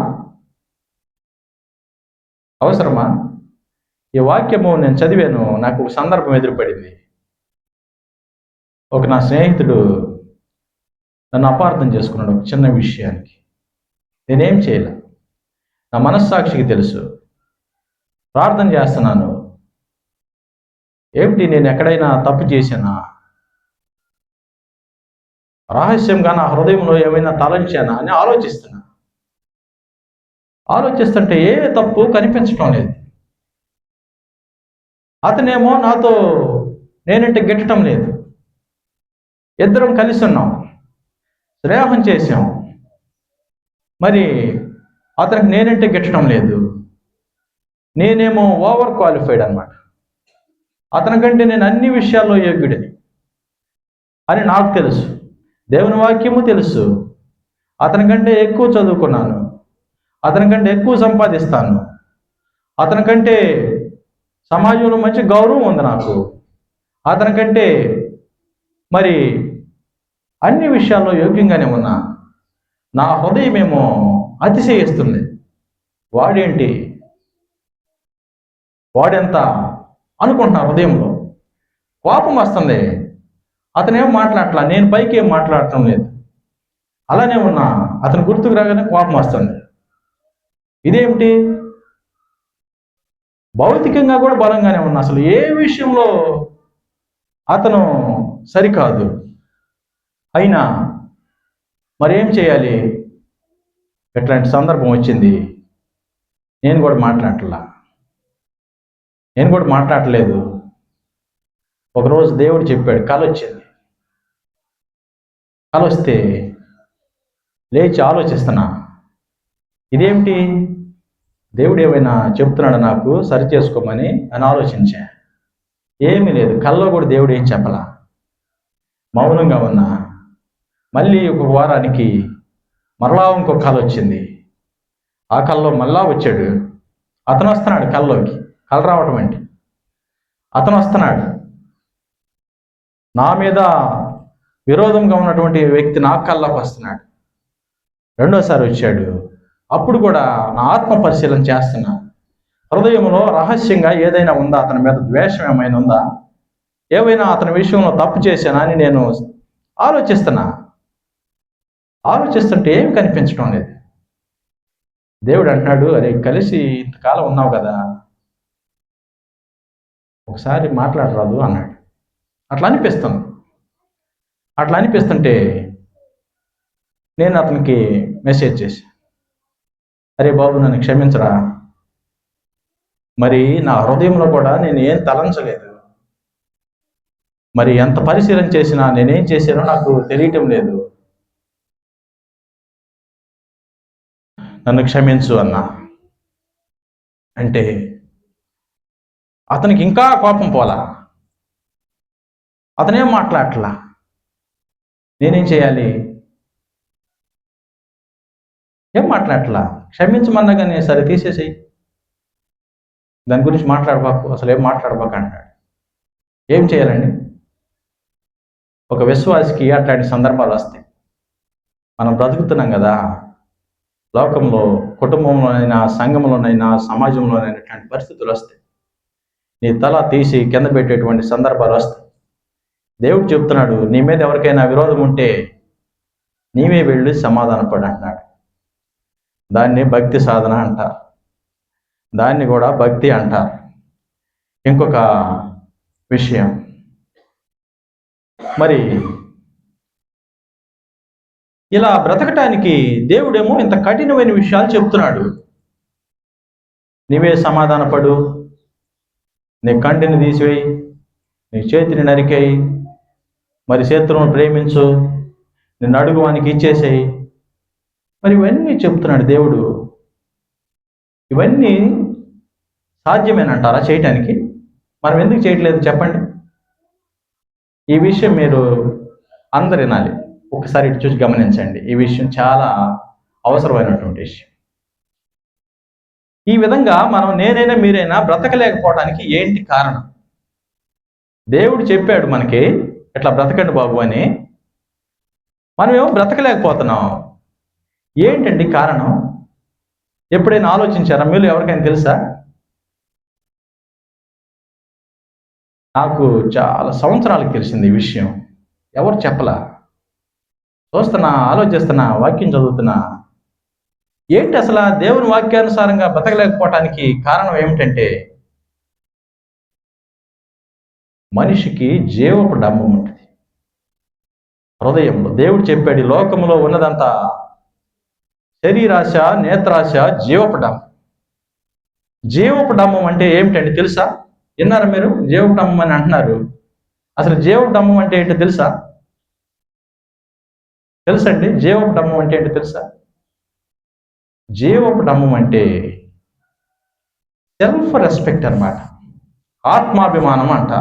ఈ వాక్యము నేను చదివాను, నాకు ఒక సందర్భం ఎదురుపడింది. నా స్నేహితుడు నన్ను అపార్థం చేసుకున్నాడు ఒక చిన్న విషయానికి. నేనేం చేయలే, నా మనస్సాక్షికి తెలుసు. ప్రార్థన చేస్తున్నాను, ఏమిటి నేను ఎక్కడైనా తప్పు చేశానా, రహస్యంగా నా హృదయంలో ఏమైనా తలంచానా అని ఆలోచిస్తుంటే ఏ తప్పు కనిపించడం లేదు. అతనేమో నాతో నేనంటే గిట్టడం లేదు. ఇద్దరం కలిసి ఉన్నాం, స్నేహం చేశాం, మరి అతనికి నేనంటే గిట్టడం లేదు. నేనేమో ఓవర్ క్వాలిఫైడ్ అనమాట. అతనికంటే నేను అన్ని విషయాల్లో యోగ్యుడిని అని నాకు తెలుసు, దేవుని వాక్యము తెలుసు. అతనికంటే ఎక్కువ చదువుకున్నాను, అతనికంటే ఎక్కువ సంపాదిస్తాను, అతనికంటే సమాజంలో మంచి గౌరవం ఉంది నాకు, అతనికంటే మరి అన్ని విషయాల్లో యోగ్యంగానే ఉన్నా. నా హృదయమేమో అతిశయిస్తుంది. వాడెంత అనుకుంటున్నా, హృదయంలో కోపం వస్తుంది. అతనేం మాట్లాడట్లా, నేను పైకి ఏం మాట్లాడటం లేదు, అలానే ఉన్నా. అతను గుర్తుకు రాగానే కోపం వస్తుంది. ఇదేమిటి? భౌతికంగా కూడా బలంగానే ఉన్నా, అసలు ఏ విషయంలో అతను సరికాదు. అయినా మరేం చేయాలి? ఎట్లాంటి సందర్భం వచ్చింది, నేను కూడా మాట్లాడట్లేదు. ఒకరోజు దేవుడు చెప్పాడు, కల వచ్చింది. కల వస్తే లేచి ఆలోచిస్తున్నా, ఇదేమిటి, దేవుడు ఏమైనా చెప్తున్నాడు నాకు సరి చేసుకోమని అని ఆలోచించా. ఏమీ లేదు, కల్లో కూడా దేవుడు ఏం చెప్పలా, మౌనంగా ఉన్నా. మళ్ళీ ఒక వారానికి మరలా ఇంకో కల వచ్చింది. ఆ కల్లో మళ్ళా వచ్చాడు. అతను వస్తున్నాడు కల్లోకి. కల రావటం అంటే అతను వస్తున్నాడు. నా మీద విరోధంగా ఉన్నటువంటి వ్యక్తి నా కల్లోకి వస్తున్నాడు. రెండోసారి వచ్చాడు. అప్పుడు కూడా నా ఆత్మ పరిశీలన చేస్తున్నా. హృదయంలో రహస్యంగా ఏదైనా ఉందా, అతని మీద ద్వేషం ఏమైనా ఉందా, ఏవైనా అతని విషయంలో తప్పు చేశానా అని నేను ఆలోచిస్తుంటే ఏమి కనిపించడం లేదు. దేవుడు అంటున్నాడు, అరే కలిసి ఇంతకాలం ఉన్నావు కదా, ఒకసారి మాట్లాడరాదు అన్నాడు. అట్లా అనిపిస్తుంటే నేను అతనికి మెసేజ్ చేశాను, అరే బాబు నన్ను క్షమించరా, మరి నా హృదయంలో కూడా నేను ఏం తలంచలేదు, మరి ఎంత పరిశీలన చేసినా నేనేం చేశానో నాకు తెలియటం లేదు, నన్ను క్షమించు అన్నా. అంటే అతనికి ఇంకా కోపం పోలా. అతనేం మాట్లాడట్లా. నేనేం చేయాలి? ఏం మాట్లాడట్లా. క్షమించమన్నా కానీ సరే తీసేసేయి, దాని గురించి మాట్లాడబాకు, అసలు ఏం మాట్లాడబాకు అంటాడు. ఏం చేయాలండి? ఒక విశ్వాసికి అట్లాంటి సందర్భాలు వస్తాయి. మనం బ్రతుకుతున్నాం కదా, లోకంలో, కుటుంబంలోనైనా, సంఘంలోనైనా, సమాజంలోనైనా ఇట్లాంటి పరిస్థితులు వస్తాయి. నీ తల తీసి కింద పెట్టేటువంటి సందర్భాలు వస్తాయి. దేవుడు చెప్తున్నాడు, నీ మీద ఎవరికైనా విరోధం ఉంటే నీవే వెళ్ళి సమాధానపడు అంటున్నాడు. దాన్ని భక్తి సాధన అంటారు, దాన్ని కూడా భక్తి అంటారు. ఇంకొక విషయం, మరి ఇలా బ్రతకటానికి దేవుడేమో ఇంత కఠినమైన విషయాలు చెప్తున్నాడు. నీవే సమాధానపడు, నీ కంటిని తీసివేయి, నీ చేతిని నరికేయి, మరి శత్రువును ప్రేమించు, నిన్ను అడుగువానికి ఇచ్చేసేయి, మరి ఇవన్నీ చెప్తున్నాడు దేవుడు. ఇవన్నీ సాధ్యమేనంటారా చేయటానికి? మనం ఎందుకు చేయట్లేదు చెప్పండి? ఈ విషయం మీరు అందరు వినాలి. ఒకసారి ఇటు చూసి గమనించండి. ఈ విషయం చాలా అవసరమైనటువంటి విషయం. ఈ విధంగా మనం నేనైనా మీరైనా బ్రతకలేకపోవడానికి ఏంటి కారణం? దేవుడు చెప్పాడు మనకి ఇట్లా బ్రతకండి బాబు అని. మనమేమో బ్రతకలేకపోతున్నాం. ఏంటండి కారణం? ఎప్పుడైనా ఆలోచించారా? మీరు ఎవరికైనా తెలుసా? నాకు చాలా సంవత్సరాలకు తెలిసింది ఈ విషయం. ఎవరు చెప్పలా. చూస్తున్నా, ఆలోచిస్తున్నా, వాక్యం చదువుతున్నా. ఏంటి అసలు దేవుని వాక్యానుసారంగా బ్రతకలేకపోవటానికి కారణం ఏమిటంటే, మనిషికి జీవపు డంబం ఉంటుంది హృదయంలో. దేవుడు చెప్పాడు, ఈ లోకంలో ఉన్నదంతా శరీరాశ, నేత్రాశ, జీవపు డంబం. జీవపు డంబం అంటే ఏమిటండి తెలుసా? విన్నారా మీరు? జీవపు డంబం అని అంటున్నారు. అసలు జీవపు డంబం అంటే ఏంటో తెలుసా? తెలుసండి? జీవపు డంబం అంటే ఏంటో తెలుసా? జీవపు డంబం అంటే సెల్ఫ్ రెస్పెక్ట్ అన్నమాట. ఆత్మాభిమానం అంట.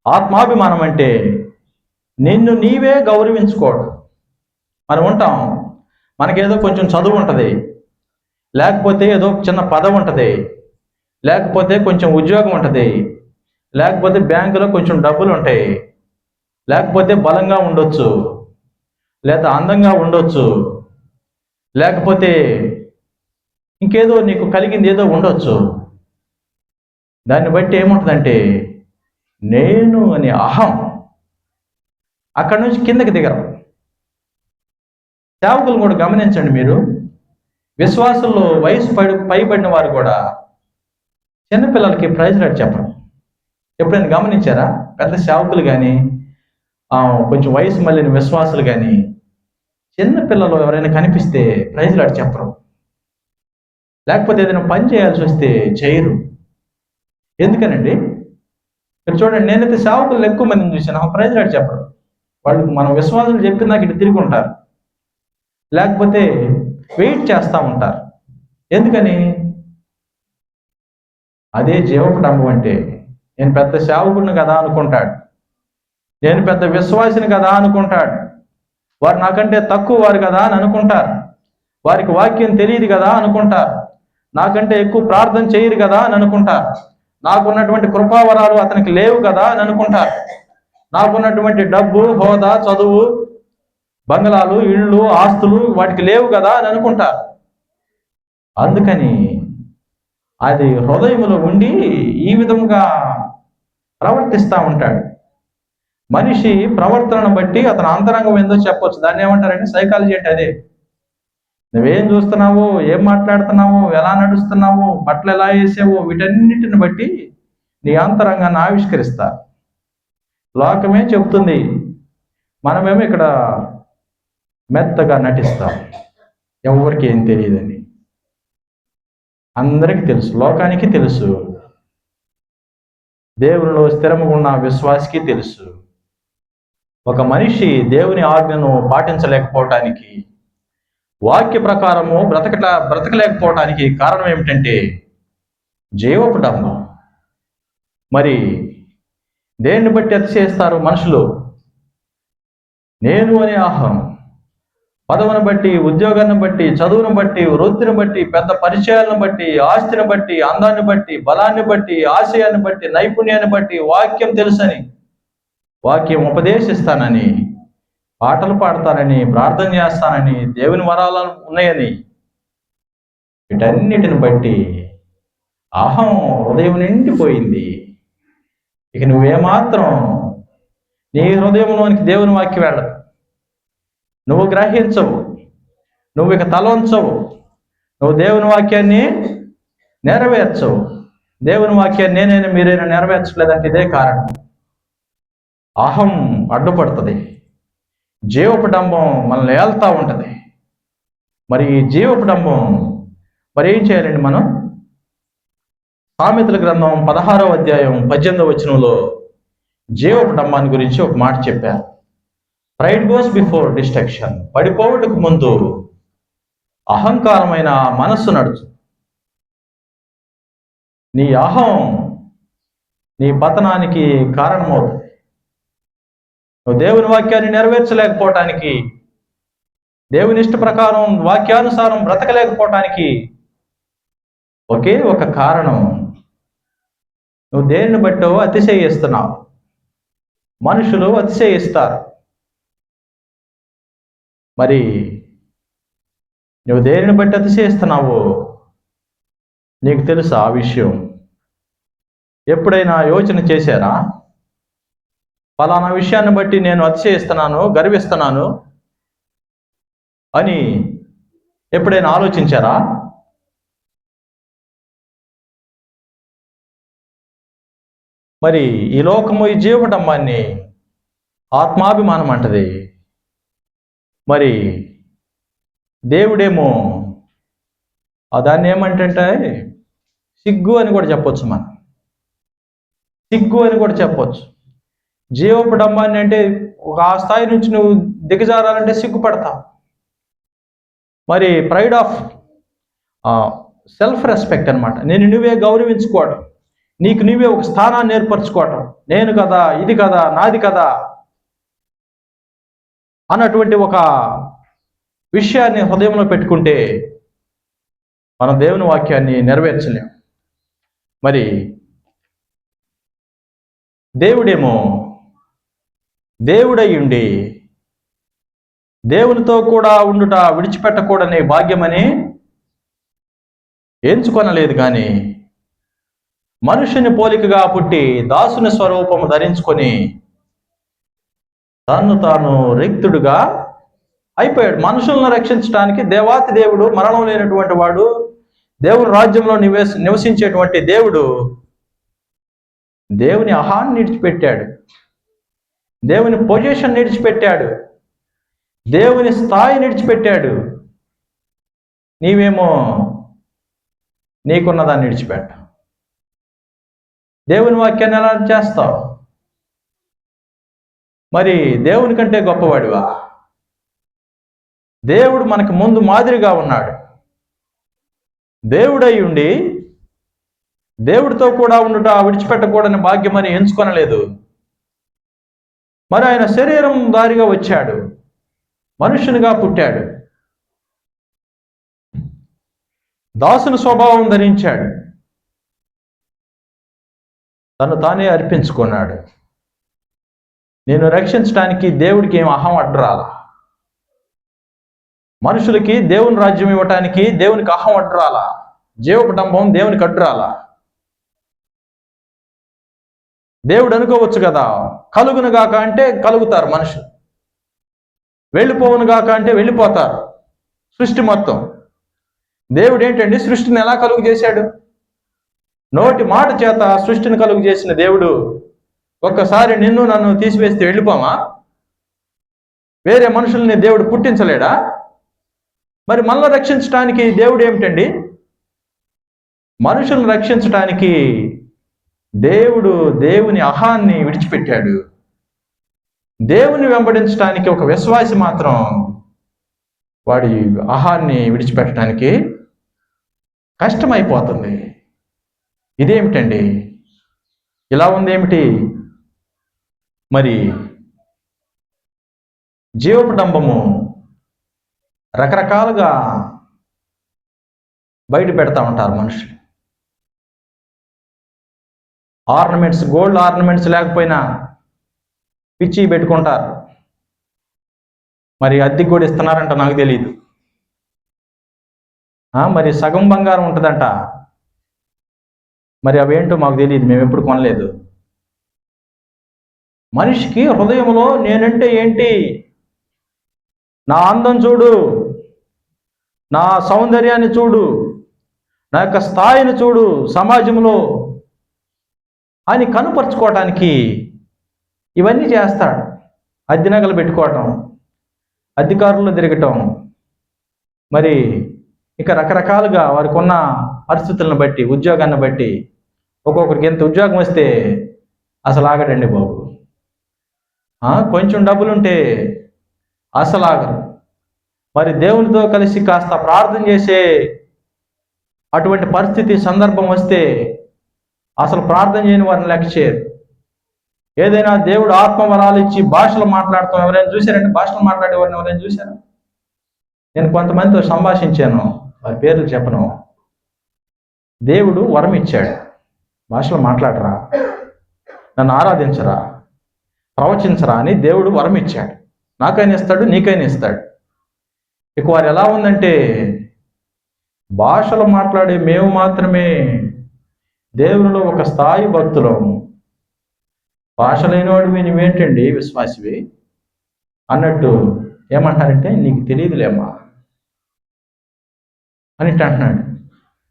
ఆత్మాభిమానం అంటే నిన్ను నీవే గౌరవించుకోవడం. మనం ఉంటాం, మనకేదో కొంచెం చదువు ఉంటుంది, లేకపోతే ఏదో చిన్న పదవి ఉంటుంది, లేకపోతే కొంచెం ఉద్యోగం ఉంటుంది, లేకపోతే బ్యాంకులో కొంచెం డబ్బులు ఉంటాయి, లేకపోతే బలంగా ఉండొచ్చు, లేదా అందంగా ఉండొచ్చు, లేకపోతే ఇంకేదో నీకు కలిగింది ఏదో ఉండొచ్చు. దాన్ని బట్టి ఏముంటుందంటే నేను అనే అహం అక్కడి నుంచి కిందకి దిగరం. సేవకులు కూడా గమనించండి మీరు. విశ్వాసంలో వయసు పైబడిన వారు కూడా చిన్నపిల్లలకి ప్రైజ్ రేట్ చెప్పరు. ఎప్పుడైనా గమనించారా? పెద్ద సేవకులు కానీ కొంచెం వయసు మళ్ళిన విశ్వాసులు కానీ చిన్నపిల్లలు ఎవరైనా కనిపిస్తే ప్రైజ్ రేట్ చెప్పరు. లేకపోతే ఏదైనా పని చేయాల్సి వస్తే చేయరు. ఎందుకనండి? మీరు చూడండి, నేనైతే సేవకులు ఎక్కువ మందిని చూసాను, ప్రైజ్ రేట్ చెప్పరు. వాళ్ళు మనం విశ్వాసులు చెప్పి నాకు ఇటు తిరిగి ఉంటారు, లేకపోతే వెయిట్ చేస్తూ ఉంటారు. ఎందుకని? అదే జీవపు డంబం అంటే. నేను పెద్ద సేవకుడిని కదా అనుకుంటాడు, నేను పెద్ద విశ్వాసిని కదా అనుకుంటాడు, వారు నాకంటే తక్కువ వారు కదా అని అనుకుంటారు, వారికి వాక్యం తెలియదు కదా అనుకుంటారు, నాకంటే ఎక్కువ ప్రార్థన చేయరు కదా అని అనుకుంటారు, నాకున్నటువంటి కృపావరాలు అతనికి లేవు కదా అని అనుకుంటారు, నాకున్నటువంటి డబ్బు, హోదా, చదువు, బంగళాలు, ఇళ్ళు, ఆస్తులు వాటికి లేవు కదా అని అనుకుంటారు. అందుకని అది హృదయంలో ఉండి ఈ విధంగా ప్రవర్తిస్తూ ఉంటాడు. మనిషి ప్రవర్తనను బట్టి అతని అంతరంగం ఏందో చెప్పొచ్చు. దాన్ని ఏమంటారంటే సైకాలజీ అంటే అదే. నువ్వేం చూస్తున్నావు, ఏం మాట్లాడుతున్నావు, ఎలా నడుస్తున్నావు, బట్టలు ఎలా వేసావు, వీటన్నిటిని బట్టి నీ అంతరంగాన్ని ఆవిష్కరిస్తారు. లోకమే చెప్తుంది, మనమేమో ఇక్కడ మెత్తగా నటిస్తాం. ఎవరికి ఏం తెలియదని అందరికీ తెలుసు, లోకానికి తెలుసు, దేవునిలో స్థిరముగా ఉన్న విశ్వాసికి తెలుసు. ఒక మనిషి దేవుని ఆజ్ఞను పాటించలేకపోవటానికి, వాక్య ప్రకారము బ్రతకలేకపోవటానికి కారణం ఏమిటంటే జీవపు డంబం. మరి దేన్ని బట్టి అతిశయిస్తారు మనుషులు? నేను అనే అహం. పదవిని బట్టి, ఉద్యోగాన్ని బట్టి, చదువును బట్టి, వృత్తిని బట్టి, పెద్ద పరిచయాలను బట్టి, ఆస్తిని బట్టి, అందాన్ని బట్టి, బలాన్ని బట్టి, ఆశయాన్ని బట్టి, నైపుణ్యాన్ని బట్టి, వాక్యం తెలుసని, వాక్యం ఉపదేశిస్తానని, పాటలు పాడతానని, ప్రార్థన చేస్తానని, దేవుని వరాలు ఉన్నాయని, వీటన్నిటిని బట్టి అహం హృదయం నిండిపోయింది. ఇక నువ్వేమాత్రం నీ హృదయంలోనికి దేవుని వాక్యం వెళ్ళదు, నువ్వు గ్రహించవు, నువ్వు ఇక తలొంచవు, నువ్వు దేవుని వాక్యాన్ని నెరవేర్చవు. దేవుని వాక్యాన్ని నేనైనా మీరైనా నెరవేర్చలేదంటే ఇదే కారణం. అహం అడ్డుపడుతుంది, జీవపు డంబం మనల్ని ఏళ్తూ ఉంటుంది. మరి ఈ జీవపు డంబం మరి ఏం చేయాలండి మనం? సామెతల గ్రంథం 16వ అధ్యాయం 18వ వచనంలో జీవపు డంబాన్ని గురించి ఒక మాట చెప్పారు. Pride goes before destruction. పడిపోవటకు ముందు అహంకారమైన మనస్సు నడుచు. నీ అహం నీ పతనానికి కారణమవుతుంది. నువ్వు దేవుని వాక్యాన్ని నెరవేర్చలేకపోవటానికి, దేవుని ఇష్ట ప్రకారం వాక్యానుసారం బ్రతకలేకపోవటానికి ఒకే ఒక కారణం, నువ్వు దేనిని బట్టో అతిశయిస్తున్నావు. మనుషులు అతిశయిస్తారు. మరి నువ్వు దేనిని బట్టి అతిశయిస్తున్నావో నీకు తెలుసా ఆ విషయం? ఎప్పుడైనా యోచన చేశారా? ఫలానా విషయాన్ని బట్టి నేను అతిశయిస్తున్నాను, గర్విస్తున్నాను అని ఎప్పుడైనా ఆలోచించారా? మరి ఈ లోకము ఈ జీవటమ్మాన్ని ఆత్మాభిమానం అంటది. మరి దేవుడేమో దాన్ని ఏమంటే సిగ్గు అని కూడా చెప్పొచ్చు. మనం సిగ్గు అని కూడా చెప్పొచ్చు. జీవపు డంబాన్ని అంటే ఆ స్థాయి నుంచి నువ్వు దిగజారాలంటే సిగ్గుపడతావు. మరి ప్రైడ్ ఆఫ్ సెల్ఫ్ రెస్పెక్ట్ అనమాట. నేను నువ్వే గౌరవించుకోవడం, నీకు నువ్వే ఒక స్థానాన్ని ఏర్పరచుకోవటం. నేను కదా, ఇది కదా, నాది కదా అన్నటువంటి ఒక విషయాన్ని హృదయంలో పెట్టుకుంటే మనం దేవుని వాక్యాన్ని నెరవేర్చలేం. మరి దేవుడేమో దేవుడై ఉండి దేవునితో కూడా ఉండుట విడిచిపెట్టకూడని భాగ్యమని ఎంచుకొనలేదు. కానీ మనుషుని పోలికగా పుట్టి దాసుని స్వరూపము ధరించుకొని తను తాను రిక్తుడుగా అయిపోయాడు. మనుషులను రక్షించడానికి దేవాతి దేవుడు, మరణం లేనటువంటి వాడు, దేవుని రాజ్యంలో నివసించేటువంటి దేవుడు దేవుని అహాన్ని విడిచిపెట్టాడు, దేవుని పొజిషన్ విడిచిపెట్టాడు, దేవుని స్థాయిని విడిచిపెట్టాడు. నీవేమో నీకున్నదాన్ని విడిచిపెట్ట. దేవుని వాక్యాన్ని ఎలా చేస్తావు? మరి దేవుని కంటే గొప్పవాడివా? దేవుడు మనకు ముందు మాదిరిగా ఉన్నాడు. దేవుడై ఉండి దేవుడితో కూడా ఉండుట విడిచిపెట్టకూడని భాగ్యమని ఎంచుకొనలేదు. మరి ఆయన శరీరం దారిగా వచ్చాడు, మనుషునిగా పుట్టాడు, దాసుని స్వభావం ధరించాడు, తను తానే అర్పించుకున్నాడు. నేను రక్షించడానికి దేవుడికి ఏం అహం అడ్డురాలా. మనుషులకి దేవుని రాజ్యం ఇవ్వటానికి దేవునికి అహం అడ్డురాలా. జీవపటంబం దేవునికి అడ్డురాలా. దేవుడు అనుకోవచ్చు కదా, కలుగును గాక అంటే కలుగుతారు మనుషులు, వెళ్ళిపోవును గాక అంటే వెళ్ళిపోతారు సృష్టి మొత్తం. దేవుడు ఏంటండి సృష్టిని ఎలా కలుగు చేశాడు? నోటి మాట చేత సృష్టిని కలుగు చేసిన దేవుడు ఒక్కసారి నిన్ను నన్ను తీసివేస్తే వెళ్ళిపోమా? వేరే మనుషుల్ని దేవుడు పుట్టించలేడా? మరి మనల్ని రక్షించడానికి దేవుడు ఏమిటండి? మనుషులను రక్షించడానికి దేవుడు దేవుని అహాన్ని విడిచిపెట్టాడు. దేవుని వెంబడించడానికి ఒక విశ్వాసి మాత్రం వాడి అహాన్ని విడిచిపెట్టడానికి కష్టమైపోతుంది. ఇదేమిటండి? ఇలా ఉందేమిటి? మరి జీవపడంబము రకరకాలుగా బయట పెడతా ఉంటారు మనుషులు. ఆర్నమెంట్స్, గోల్డ్ ఆర్నమెంట్స్ లేకపోయినా పిచ్చి పెట్టుకుంటారు. మరి అద్దెకి కూడా ఇస్తున్నారంట, నాకు తెలియదు. మరి సగం బంగారం ఉంటుందంట. మరి అవేంటో మాకు తెలియదు, మేము ఎప్పుడు కొనలేదు. మనిషికి హృదయంలో నేనంటే ఏంటి, నా అందం చూడు, నా సౌందర్యాన్ని చూడు, నా యొక్క స్థాయిని చూడు సమాజంలో అని కనుపరుచుకోవటానికి ఇవన్నీ చేస్తాడు. అద్దె నగలు పెట్టుకోవటం, అధికారులు తిరగటం, మరి ఇక రకరకాలుగా వారికి ఉన్న పరిస్థితులను బట్టి, ఉద్యోగాన్ని బట్టి, ఒక్కొక్కరికి ఎంత ఉద్యోగం వస్తే అసలు ఆగడండి బాబు. కొంచెం డబ్బులుంటే అసలాగరు. మరి దేవునితో కలిసి కాస్త ప్రార్థన చేసే అటువంటి పరిస్థితి సందర్భం వస్తే అసలు ప్రార్థన చేయని వారిని లెక్క చేయరు. ఏదైనా దేవుడు ఆత్మ వరాలు ఇచ్చి భాషలు మాట్లాడతాం ఎవరైనా చూశారంటే, భాషలు మాట్లాడే వారిని ఎవరైనా చూశారు? నేను కొంతమందితో సంభాషించాను, వారి పేర్లు చెప్పను. దేవుడు వరం ఇచ్చాడు, భాషలు మాట్లాడరా, నన్ను ఆరాధించరా, ప్రవచించరా అని దేవుడు వరం ఇచ్చాడు. నాకైనా ఇస్తాడు, నీకైనా ఇస్తాడు. ఇక వారు ఎలా ఉందంటే, భాషలు మాట్లాడే మేము మాత్రమే దేవునిలో ఒక స్థాయి భక్తులము, భాష లేనివాడివి నువ్వేంటండి విశ్వాసివి అన్నట్టు ఏమంటారంటే, నీకు తెలియదులేమ్మా అని అంటున్నాడు.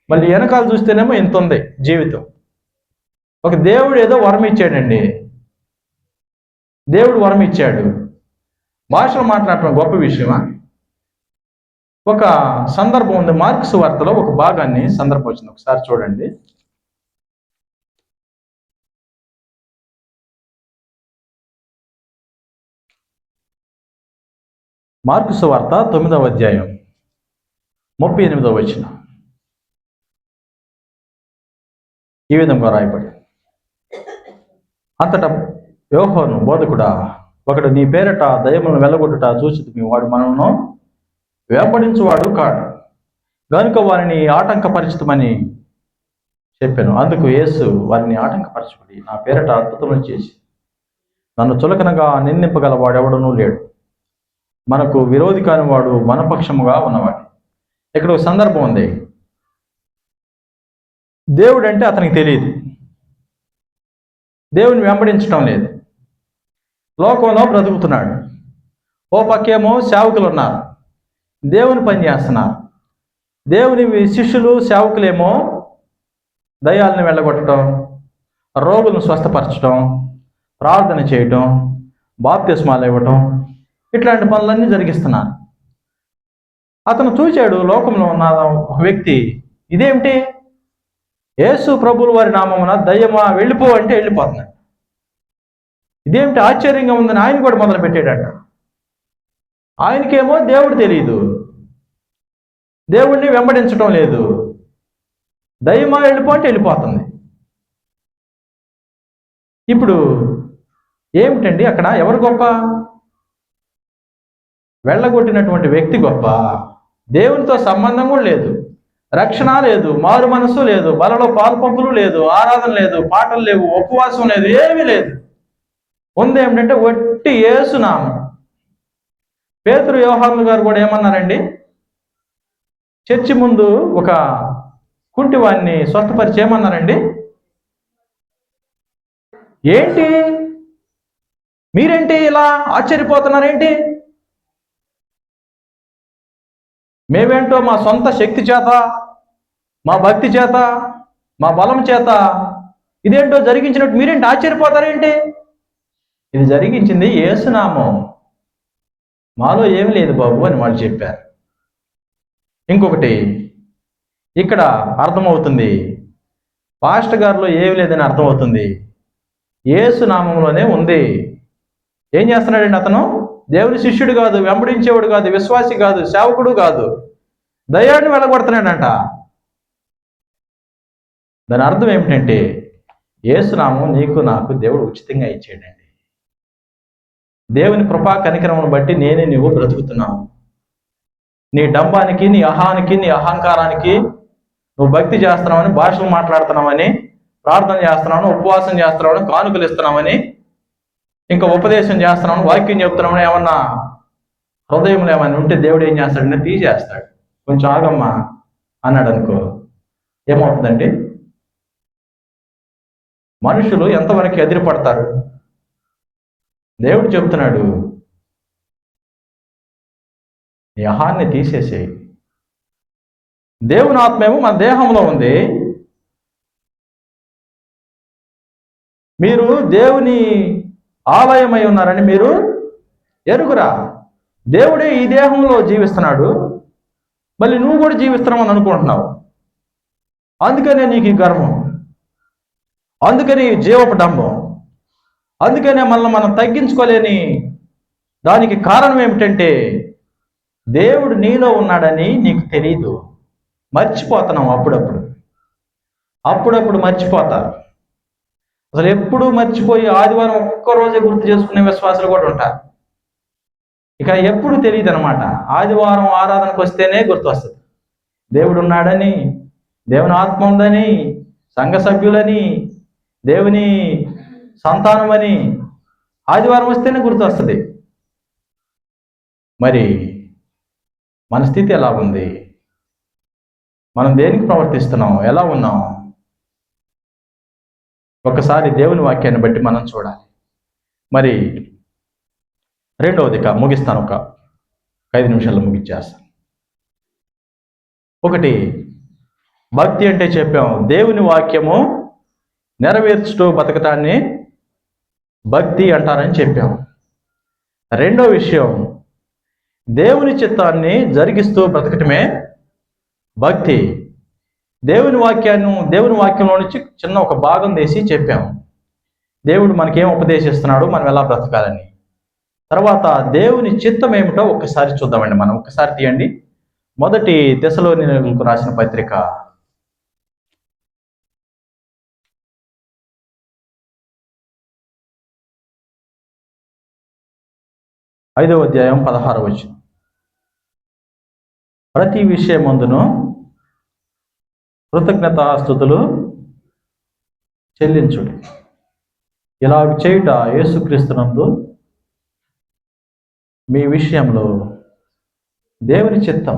మళ్ళీ వెనకాల చూస్తేనేమో ఇంత ఉంది జీవితం. ఒక దేవుడు ఏదో వరం ఇచ్చాడండి, దేవుడు వరం ఇచ్చాడు, భాషలు మాట్లాడటం గొప్ప విషయమా? ఒక సందర్భం ఉంది, మార్కు సువార్తలో ఒక భాగాన్ని సందర్భం వచ్చింది, ఒకసారి చూడండి. మార్కు సువార్త 9వ అధ్యాయం 38వ వచనం ఈ విధంగా రాయబడి, అంతటా యోహాను బోధకుడా, ఒకడు నీ పేరట దయ్యములను వెళ్ళగొట్టుట చూచి వాడు మనను వెంబడించువాడు కాడు, గనుక వారిని ఆటంకపరిచితమని చెప్పాను. అందుకు యేసు వారిని ఆటంకపరచుకుని, నా పేరట అద్భుతములు చేసి నన్ను చులకనగా నిందింపగల వాడెవడనూ లేడు, మనకు విరోధి కాని వాడు మనపక్షముగా ఉన్నవాడు. ఇక్కడ ఒక సందర్భం ఉంది. దేవుడు అంటే అతనికి తెలియదు, దేవుని వెంబడించడం లేదు, లోకంలో బ్రతుకుతున్నాడు. ఓ పక్కేమో సేవకులు ఉన్నారు, దేవుని పని చేస్తున్నారు. దేవుని శిష్యులు సేవకులేమో దయ్యాలను వెళ్ళగొట్టడం, రోగులను స్వస్థపరచడం, ప్రార్థన చేయటం, బాప్తిస్మాలు ఇవ్వటం, ఇట్లాంటి పనులన్నీ జరిగిస్తున్నారు. అతను చూశాడు, లోకంలో ఉన్న ఒక వ్యక్తి, ఇదేమిటి, యేసు ప్రభువుల వారి నామమున దయ్యమా వెళ్ళిపో అంటే వెళ్ళిపోతున్నాడు, ఇదేమిటి ఆశ్చర్యంగా ఉందని ఆయన కూడా మొదలు పెట్టాడట. ఆయనకేమో దేవుడు తెలియదు, దేవుడిని వెంబడించడం లేదు, దయ్యమా వెళ్ళిపో అంటే వెళ్ళిపోతుంది. ఇప్పుడు ఏమిటండి అక్కడ ఎవరు గొప్ప? వెళ్ళగొట్టినటువంటి వ్యక్తి గొప్ప? దేవునితో సంబంధం కూడా లేదు, రక్షణ లేదు, మారు మనసు లేదు, బలలో పాలు పంపులు లేదు, ఆరాధన లేదు, పాటలు లేవు, ఉపవాసం లేదు, ఏమీ లేదు. ఉంది ఏమిటంటే ఒట్టి యేసునామం. పేతురు యోహాను గారు కూడా ఏమన్నారండి, చర్చి ముందు ఒక కుంటివాడిని స్వస్థపరిచి ఏమన్నారండి, ఏంటి మీరేంటి ఇలా ఆశ్చర్యపోతున్నారేంటి, మేమేంటో మా సొంత శక్తి చేత, మా భక్తి చేత, మా బలం చేత ఇదేంటో జరిగించినట్టు మీరేంటి ఆశ్చర్యపోతారేంటి, ఇది జరిగించింది యేసునామం, మాలో ఏమి లేదు బాబు అని వాళ్ళు చెప్పారు. ఇంకొకటి ఇక్కడ అర్థమవుతుంది, పాస్టర్ గారిలో ఏమి లేదని అర్థమవుతుంది, యేసునామంలోనే ఉంది. ఏం చేస్తున్నాడండి అతను? దేవుని శిష్యుడు కాదు, వెంబడించేవాడు కాదు, విశ్వాసి కాదు, సేవకుడు కాదు, దయ్యాన్ని వెళ్ళగొడుతున్నాడంట. దాని అర్థం ఏమిటంటే, యేసునామం నీకు నాకు దేవుడు ఉచితంగా ఇచ్చాడండి. దేవుని కృపా కనికరమును బట్టి నేనే నువ్వు బ్రతుకుతున్నావు. నీ డంబానికి, నీ అహానికి, నీ అహంకారానికి నువ్వు భక్తి చేస్తున్నావని, భాషలు మాట్లాడుతున్నావని, ప్రార్థన చేస్తున్నావు, ఉపవాసం చేస్తున్నావు, కానుకలు ఇస్తున్నామని, ఇంకా ఉపదేశం చేస్తున్నాను, వాక్యం చెప్తున్నామని ఏమన్నా హృదయంలో ఏమన్నా ఉంటే దేవుడు ఏం చేస్తాడంటే తీసేస్తాడు. కొంచెం ఆగమ్మా అన్నాడు అనుకో, ఏమవుతుందండి? మనుషులు ఎంతవరకు ఎదిరిపడతారు? దేవుడు చెబుతున్నాడు, నీ అహాన్ని తీసేసేయి. దేవుని ఆత్మేమో మన దేహంలో ఉంది. మీరు దేవుని ఆలయమై ఉన్నారని మీరు ఎరుగురా. దేవుడే ఈ దేహంలో జీవిస్తున్నాడు, మళ్ళీ నువ్వు కూడా జీవిస్తున్నావు అనుకుంటున్నావు. అందుకనే నీకు ఈ గర్వం, అందుకని జీవపు డంబం, అందుకనే మనల్ని మనం తగ్గించుకోలేని దానికి కారణం ఏమిటంటే దేవుడు నీలో ఉన్నాడని నీకు తెలియదు. మర్చిపోతున్నాం అప్పుడప్పుడు మర్చిపోతారు. అసలు ఎప్పుడు మర్చిపోయి ఆదివారం ఒక్కరోజే గుర్తు చేసుకునే విశ్వాసాలు కూడా ఉంటారు. ఇక ఎప్పుడు తెలియదు అనమాట. ఆదివారం ఆరాధనకు వస్తేనే గుర్తు వస్తుంది. దేవుడు ఉన్నాడని, దేవుని ఆత్మ ఉందని, సంఘ సభ్యులని, దేవుని సంతానమని ఆదివారం వస్తేనే గుర్తు వస్తుంది. మరి మన స్థితి ఎలా ఉంది? మనం దేనికి ప్రవర్తిస్తున్నాం? ఎలా ఉన్నాం? ఒకసారి దేవుని వాక్యాన్ని బట్టి మనం చూడాలి. మరి రెండవదిగా ముగిస్తాను, ఒక 5 నిమిషాల్లో ముగించేస్తాను. ఒకటి, భక్తి అంటే చెప్పాం, దేవుని వాక్యము నెరవేర్చుతూ బతకటాన్ని భక్తి అంటారని చెప్పాం. రెండో విషయం, దేవుని చిత్తాన్ని జరిగిస్తూ బ్రతకటమే భక్తి. దేవుని వాక్యంలో నుంచి చిన్న ఒక భాగం తీసి చెప్పాము. దేవుడు మనకేం ఉపదేశిస్తున్నాడు, మనం ఎలా బ్రతకాలని. తర్వాత దేవుని చిత్తం ఏమిటో ఒక్కసారి చూద్దామండి. మనం ఒక్కసారి తీయండి. మొదటి తెస్సలోనికీయులకు రాసిన పత్రిక 5వ అధ్యాయం 16వ వచనం. ప్రతి విషయమందును కృతజ్ఞతాస్తుతులు చెల్లించుడి, ఇలాగ చేయుట యేసుక్రీస్తునందు మీ విషయంలో దేవుని చిత్తం.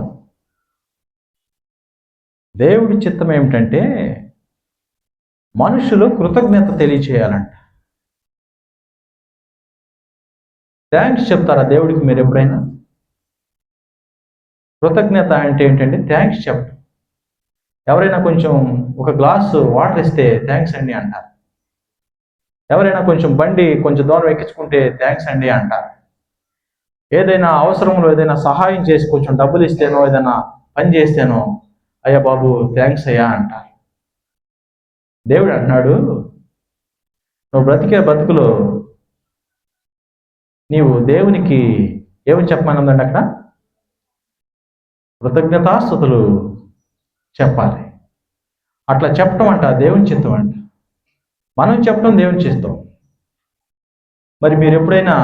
దేవుడి చిత్తం ఏమిటంటే మనుషులు కృతజ్ఞత తెలియచేయాలంట. థ్యాంక్స్ చెప్తారా దేవుడికి మీరు ఎప్పుడైనా? కృతజ్ఞత అంటే ఏంటంటే థ్యాంక్స్ చెప్పడం. ఎవరైనా కొంచెం ఒక గ్లాసు వాటర్ ఇస్తే థ్యాంక్స్ అండి అంటారు. ఎవరైనా కొంచెం బండి కొంచెం దూరం ఎక్కించుకుంటే థ్యాంక్స్ అండి అంటారు. ఏదైనా అవసరంలో ఏదైనా సహాయం చేసి కొంచెం డబ్బులు ఇస్తేనో, ఏదైనా పని చేస్తేనో, అయ్యా బాబు థ్యాంక్స్ అయ్యా అంటారు. దేవుడు అంటున్నాడు, నువ్వు బ్రతికే బతుకులో నీవు దేవునికి ఏమని చెప్పమనుందండి అక్కడ? కృతజ్ఞతాస్తుతులు చెప్పాలి. అట్లా చెప్పటం అంట దేవుని చిత్తం అంట. మనం చెప్పడం దేవుని చిత్తం. మరి మీరు ఎప్పుడైనా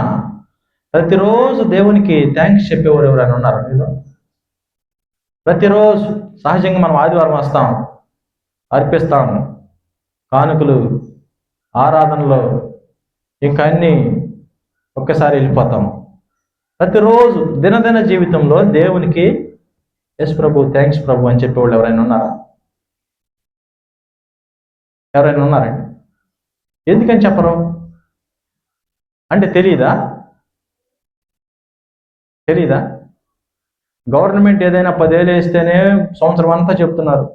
ప్రతిరోజు దేవునికి థ్యాంక్స్ చెప్పేవారు ఎవరైనా ఉన్నారా మీరు? ప్రతిరోజు సహజంగా మనం ఆదివారం వస్తాం, అర్పిస్తాము కానుకలు, ఆరాధనలో ఇంకా అన్నీ ఒక్కసారి వెళ్ళిపోతాము. ప్రతిరోజు దినదిన జీవితంలో దేవునికి ఎస్ ప్రభు, థ్యాంక్స్ ప్రభు అని చెప్పేవాళ్ళు ఎవరైనా ఉన్నారా? ఎవరైనా ఉన్నారండి? ఎందుకని చెప్పరు? అంటే తెలీదా? గవర్నమెంట్ ఏదైనా 10 ఏళ్ళు వేస్తేనే సంవత్సరం అంతా చెప్తున్నారు,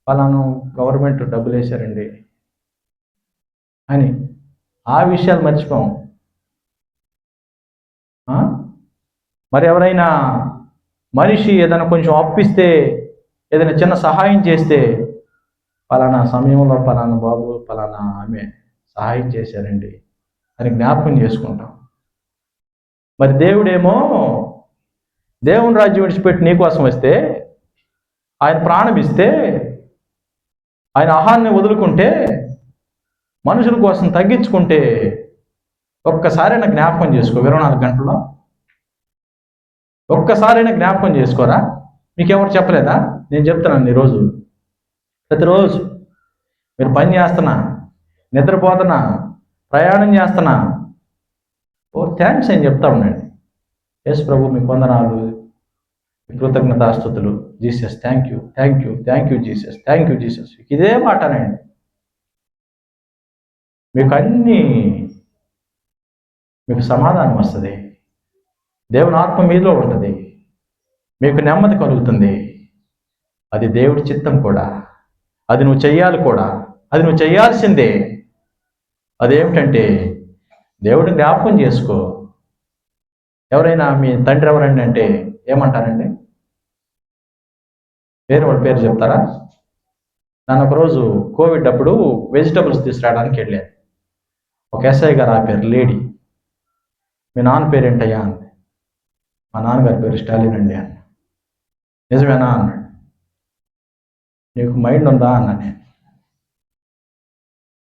ఫలానా గవర్నమెంట్ డబ్బులు వేశారండి అని. ఆ విషయాలు మర్చిపోం. మరి ఎవరైనా మనిషి ఏదైనా కొంచెం అప్పిస్తే, ఏదైనా చిన్న సహాయం చేస్తే, ఫలానా సమయంలో ఫలానా బాబు, ఫలానా ఆమె సహాయం చేశారండి అని జ్ఞాపకం చేసుకుంటాం. మరి దేవుడేమో దేవుని రాజ్యం విడిచిపెట్టి నీ కోసం వస్తే, ఆయన ప్రాణం ఇస్తే, ఆయన ఆహారాన్ని వదులుకుంటే, మనుషుల కోసం తగ్గించుకుంటే ఒక్కసారైనా జ్ఞాపకం చేసుకో. 24 గంటల్లో ఒక్కసారైనా జ్ఞాపకం చేసుకోరా? మీకెవరు చెప్పలేదా? నేను చెప్తున్నాను ఈరోజు. ప్రతిరోజు మీరు పని చేస్తున్నా, నిద్రపోతున్నా, ప్రయాణం చేస్తున్నా, థ్యాంక్స్ అని చెప్తా ఉండండి. యేసు ప్రభు మీకు వందనాలు, కృతజ్ఞతాస్తుతులు, Jesus thank you, thank you, thank you Jesus, thank you Jesus. ఇదే మాటనండి. మీకు సమాధానం వస్తుంది. దేవుని ఆత్మ మీలో ఉంటుంది. మీకు నెమ్మది కలుగుతుంది. అది దేవుడి చిత్తం కూడా. అది నువ్వు చెయ్యాలి కూడా. అది నువ్వు చేయాల్సిందే. అదేమిటంటే దేవుడిని జ్ఞాపకం చేసుకో. ఎవరైనా మీ తండ్రి ఎవరండి అంటే ఏమంటారండి? వాళ్ళ పేరు చెప్తారా? నన్ను ఒకరోజు కోవిడ్ అప్పుడు వెజిటబుల్స్ తీసుకురావడానికి వెళ్ళాను. ఒక ఎస్ఐ గారు ఆ పేరు లేడీ. మీ నాన్న పేరేంటయ్యా అంది. మా నాన్నగారి పేరు స్టాలిన్ అండి అన్న. నిజమేనా అన్నాడు. నీకు మైండ్ ఉందా అన్న. నేను,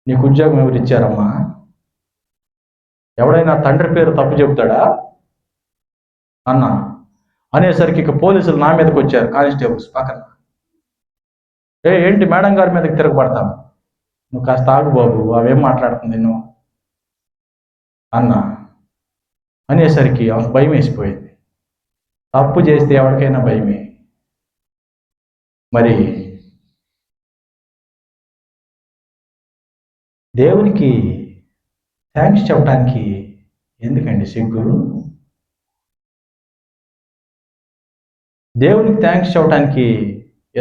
నీకు ఉద్యోగం ఎవరు ఇచ్చారమ్మా? ఎవడైనా తండ్రి పేరు తప్పు చెబుతాడా అన్న అనేసరికి ఇక పోలీసులు నా మీదకి వచ్చారు, కానిస్టేబుల్స్ పక్కన. ఏంటి మేడం గారి మీదకి తిరగబడతావు? నువ్వు కాస్త ఆగు బాబు, అవేం మాట్లాడుతుంది నువ్వు అన్న అనేసరికి ఆమెకు భయం వేసిపోయింది. తప్పు చేస్తే ఎవరికైనా భయమే. మరి దేవునికి థ్యాంక్స్ చెప్పడానికి ఎందుకండి సిగ్గు? దేవునికి థ్యాంక్స్ చెప్పడానికి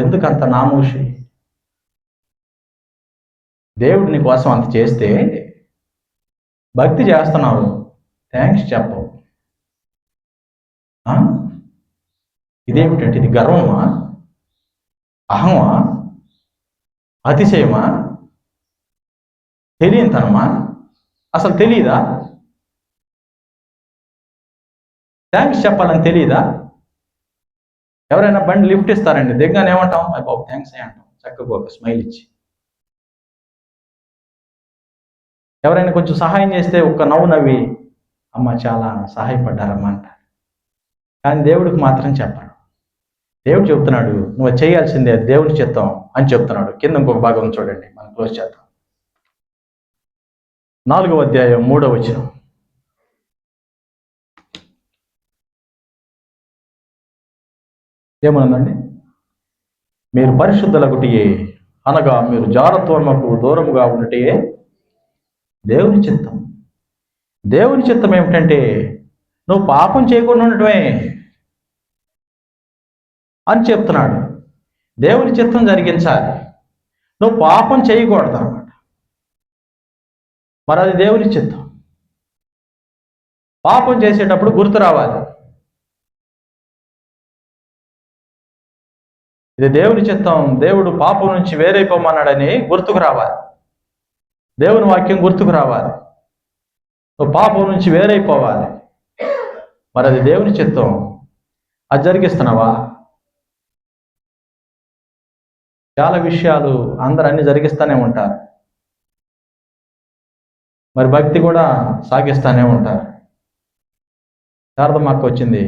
ఎందుకంత నామోషి? దేవుడు నీ కోసం అంత చేస్తే భక్తి చేస్తున్నావు, థ్యాంక్స్ చెప్పవు. ఇదేమిటంటే ఇది గర్వమా, అహమా, అతిశయమా, తెలియనితనమా? అసలు తెలియదా? థ్యాంక్స్ చెప్పాలని తెలియదా? ఎవరైనా బండి లిఫ్ట్ ఇస్తారండి, దిగ్గానే ఏమంటాం? అయ్య బాబు థ్యాంక్స్ ఏ అంటాం, చక్కగా ఒక స్మైల్ ఇచ్చి. ఎవరైనా కొంచెం సహాయం చేస్తే ఒక్క నవ్వు నవ్వి అమ్మ చాలా సహాయపడ్డారమ్మా అంటారు. కానీ దేవుడికి మాత్రం చెప్పరు. దేవుడు చెప్తున్నాడు, నువ్వు చేయాల్సిందే దేవుని చిత్తం అని చెప్తున్నాడు. కింద ఇంకొక భాగం చూడండి, మనం క్లోజ్ చేద్దాం. 4వ అధ్యాయం 3వ వచనం. ఏమనుందండి? మీరు పరిశుద్ధులగుటియే, అనగా మీరు జారత్వమునకు దూరముగా ఉంటే దేవుని చిత్తం. దేవుని చిత్తం ఏమిటంటే నువ్వు పాపం చేయకుండా ఉండటమే అని చెప్తున్నాడు. దేవుని చిత్తం జరిగించాలి, నువ్వు పాపం చేయకూడదు అన్నమాట. మరి అది దేవుని చిత్తం. పాపం చేసేటప్పుడు గుర్తు రావాలి, ఇది దేవుని చిత్తం, దేవుడు పాపం నుంచి వేరైపోమన్నాడని గుర్తుకు రావాలి. దేవుని వాక్యం గుర్తుకు రావాలి, నువ్వు పాపం నుంచి వేరైపోవాలి. మరి అది దేవుని చిత్తం. అది జరిగిస్తున్నావా? చాలా విషయాలు అందరూ అన్ని జరిగిస్తూనే ఉంటారు, మరి భక్తి కూడా సాగిస్తూనే ఉంటారు. శారదమ్మ అక్క వచ్చింది,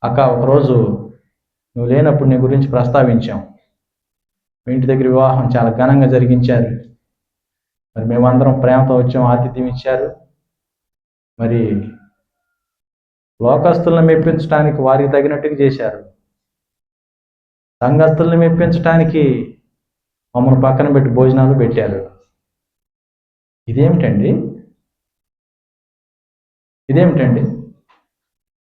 అక్క ఒకరోజు నువ్వు లేనప్పుడు నీ గురించి ప్రస్తావించాం. మీ ఇంటి దగ్గర వివాహం చాలా ఘనంగా జరిగించారు. మరి మేమందరం ప్రేమతో వచ్చాం, ఆతిథ్యం ఇచ్చారు. మరి లోకస్తులను మెప్పించడానికి వారికి తగినట్టుగా చేశారు. సంఘస్థుల్ని మెప్పించడానికి మమ్మల్ని పక్కన పెట్టి భోజనాలు పెట్టారు. ఇదేమిటండి?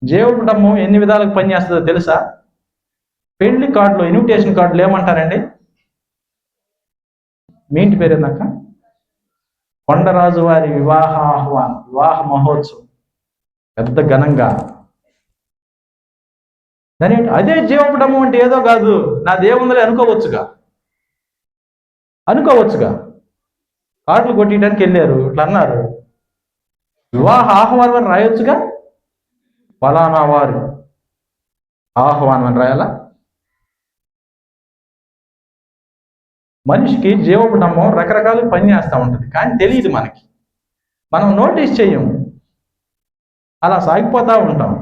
జీవకుటుంబం ఎన్ని విధాలకు పనిచేస్తుందో తెలుసా? పెళ్లి కార్డులో, ఇన్విటేషన్ కార్డులు ఏమంటారండి? మీ ఇంటి పేరు ఏందాక? కొండరాజు వారి వివాహ మహోత్సవం, పెద్ద ఘనంగా. దాని అదే జీవకుటుంబం అంటే ఏదో కాదు, నా దేవుందలే అనుకోవచ్చుగా. కార్డులు కొట్టడానికి వెళ్ళారు, ఇట్లా అన్నారు, వివాహ ఆహ్వానం అని రాయొచ్చుగా. ఫలానా వారు ఆహ్వానం అని రాయాలా? మనిషికి జీవకుటుంబం రకరకాలు పని చేస్తూ ఉంటుంది, కానీ తెలియదు మనకి. మనం నోటీస్ చేయము, అలా సాగిపోతూ ఉంటాం.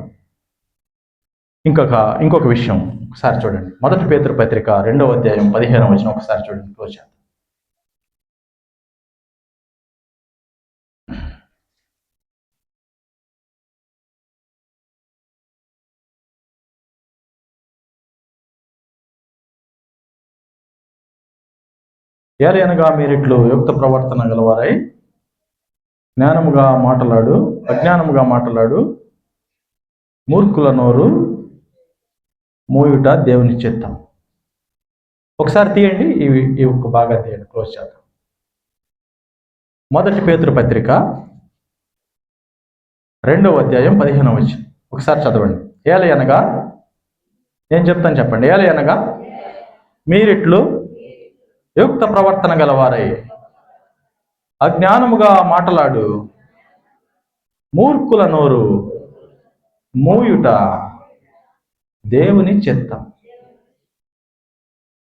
ఇంకొక విషయం ఒకసారి చూడండి. 1 పేతురు పత్రిక 2వ అధ్యాయం 15వ వచనం ఒకసారి చూడండి, క్లోజ్ చేద్దాం. ఏలయనగా మీరిట్లు యుక్త ప్రవర్తన గలవారై జ్ఞానముగా మాటలాడు, అజ్ఞానముగా మాటలాడు, మూర్ఖుల నోరు మూయుట దేవుని చిత్తం. ఒకసారి తీయండి, ఈ ఒక్క బాగా తీయండి, క్లోజ్ చేద్దాం. 1 పేతురు పత్రిక 2వ అధ్యాయం 15వ వచనం ఒకసారి చదవండి. ఏలయనగా, నేను చెప్తాను చెప్పండి. ఏలయనగా మీరిట్లు యుక్త ప్రవర్తన గలవారై అజ్ఞానముగా మాటలాడు, మూర్ఖుల నోరు మూయుట దేవుని చిత్తం.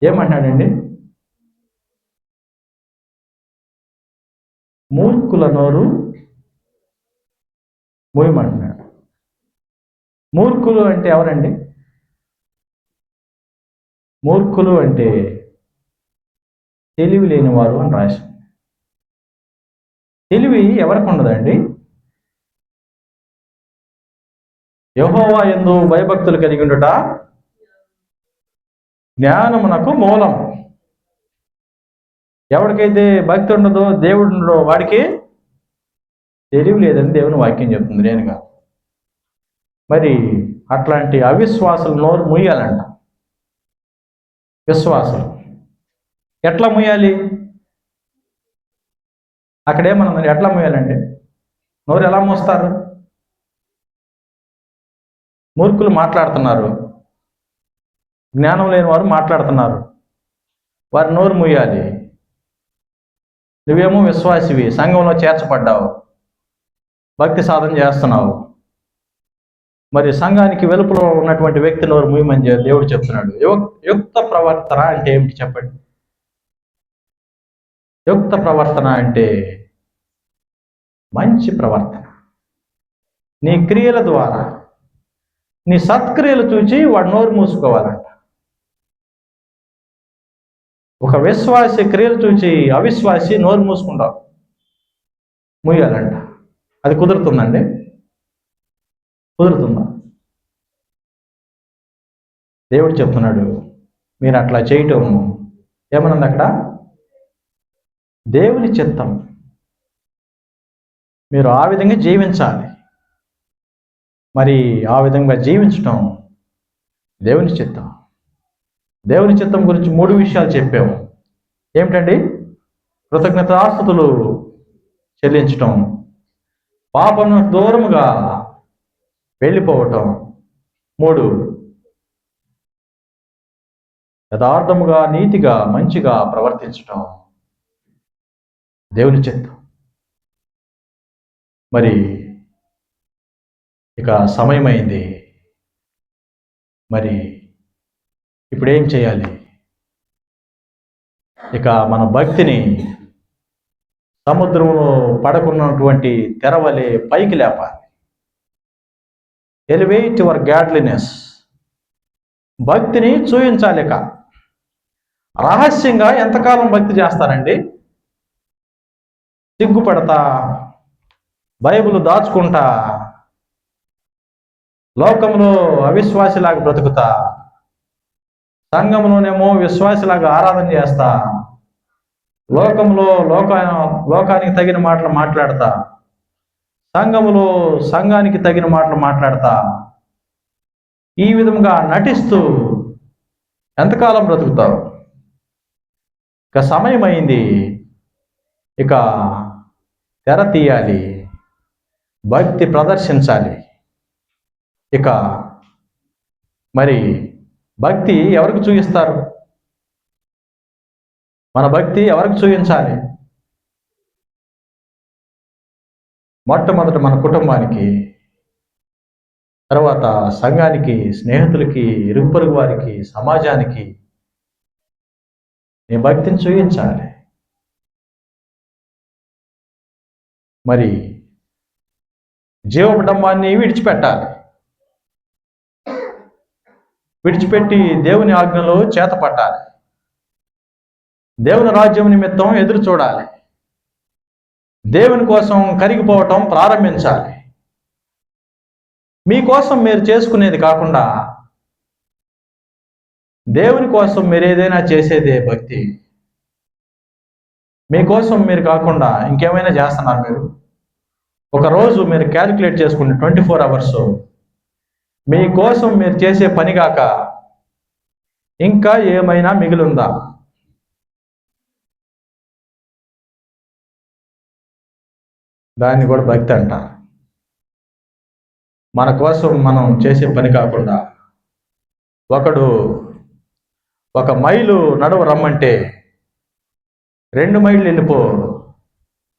ఏమంటాడండి? మూర్ఖుల నోరు మూయమంటున్నాడు. మూర్ఖులు అంటే ఎవరండి? మూర్ఖులు అంటే తెలివి లేని వారు అని రాసి. తెలివి ఎవరికి ఉండదండి? యెహోవా యందు భయభక్తులు కలిగి ఉండుట జ్ఞానమునకు మూలం. ఎవరికైతే భక్తి ఉండదో, దేవుడు ఉండడో వాడికి తెలివి లేదని దేవుని వాక్యం చెప్తుంది, నేనుగా. మరి అట్లాంటి అవిశ్వాసులు నోరు మూయాలంట. విశ్వాసం ఎట్లా మూయాలి? అక్కడేమన్నా ఎట్లా మూయాలండి? నోరు ఎలా మూస్తారు? మూర్ఖులు మాట్లాడుతున్నారు, జ్ఞానం లేని వారు మాట్లాడుతున్నారు, వారి నోరు మూయాలి. నువ్వేమో విశ్వాసివి, సంఘంలో చేర్చబడ్డావు, భక్తి సాధన చేస్తున్నావు, మరి సంఘానికి వెలుపల ఉన్నటువంటి వ్యక్తి నోరు మూయమని దేవుడు చెప్తున్నాడు. యుక్త ప్రవర్తన అంటే ఏమిటి చెప్పండి? యుక్త ప్రవర్తన అంటే మంచి ప్రవర్తన. నీ క్రియల ద్వారా, నీ సత్క్రియలు చూచి వాడు నోరు మూసుకోవాలంట. ఒక విశ్వాసి క్రియలు చూచి అవిశ్వాసి నోరు మూసుకుంటావు, మూయాలంట. అది కుదురుతుందండి? కుదురుతుందా? దేవుడు చెప్తున్నాడు, మీరు అట్లా చేయటం ఏమన్నది అక్కడ? దేవుని చిత్తం. మీరు ఆ విధంగా జీవించాలి. మరి ఆ విధంగా జీవించటం దేవుని చిత్తం. దేవుని చిత్తం గురించి 3 విషయాలు చెప్పాము. ఏమిటండి? కృతజ్ఞతాస్తుతులు చెల్లించటం, పాపము దూరముగా వెళ్ళిపోవటం, 3 యథార్థముగా, నీతిగా, మంచిగా ప్రవర్తించటం దేవుని చిత్తం. మరి ఇక సమయమైంది. మరి ఇప్పుడు ఏం చేయాలి? ఇక మన భక్తిని సముద్రంలో పడకున్నటువంటి తెరవలే పైకి లేపాలి. Elevate your godliness. భక్తిని చూపించాలి. ఇక రహస్యంగా ఎంతకాలం భక్తి చేస్తారండి? సిగ్గుపడతా, బైబిల్ దాచుకుంటా, లోకంలో అవిశ్వాసిలాగా బ్రతుకుతా, సంఘంలోనేమో విశ్వాసిలాగా ఆరాధన చేస్తా, లోకంలో లోకానికి తగిన మాటలు మాట్లాడతా, సంఘములో సంఘానికి తగిన మాటలు మాట్లాడతా, ఈ విధంగా నటిస్తూ ఎంతకాలం బ్రతుకుతావు? ఇక సమయం అయింది. ఇక తెర తీయాలి, భక్తి ప్రదర్శించాలి. ఇక మరి భక్తి ఎవరికి చూపిస్తారు? మన భక్తి ఎవరికి చూపించాలి? మొట్టమొదట మన కుటుంబానికి, తర్వాత సంఘానికి, స్నేహితులకి, ఇరుగు పొరుగు వారికి, సమాజానికి నీ భక్తిని చూపించాలి. మరి జీవకుటుంబాన్ని విడిచిపెట్టాలి. విడిచిపెట్టి దేవుని ఆజ్ఞలో చేతపట్టాలి. దేవుని రాజ్యం నిమిత్తం ఎదురు చూడాలి. దేవుని కోసం కరిగిపోవటం ప్రారంభించాలి. మీకోసం మీరు చేసుకునేది కాకుండా దేవుని కోసం మీరు ఏదైనా చేసేదే భక్తి. మీకోసం మీరు కాకుండా ఇంకేమైనా చేస్తున్నారు మీరు? ఒకరోజు మీరు క్యాలిక్యులేట్ చేసుకుంటే 24 అవర్స్ మీకోసం మీరు చేసే పని కాక ఇంకా ఏమైనా మిగిలిందా? దాన్ని కూడా భక్తి అంటారు. మన కోసం మనం చేసే పని కాకుండా ఒకడు 1 మైలు నడువ రమ్మంటే 2 మైళ్ళు వెళ్ళిపో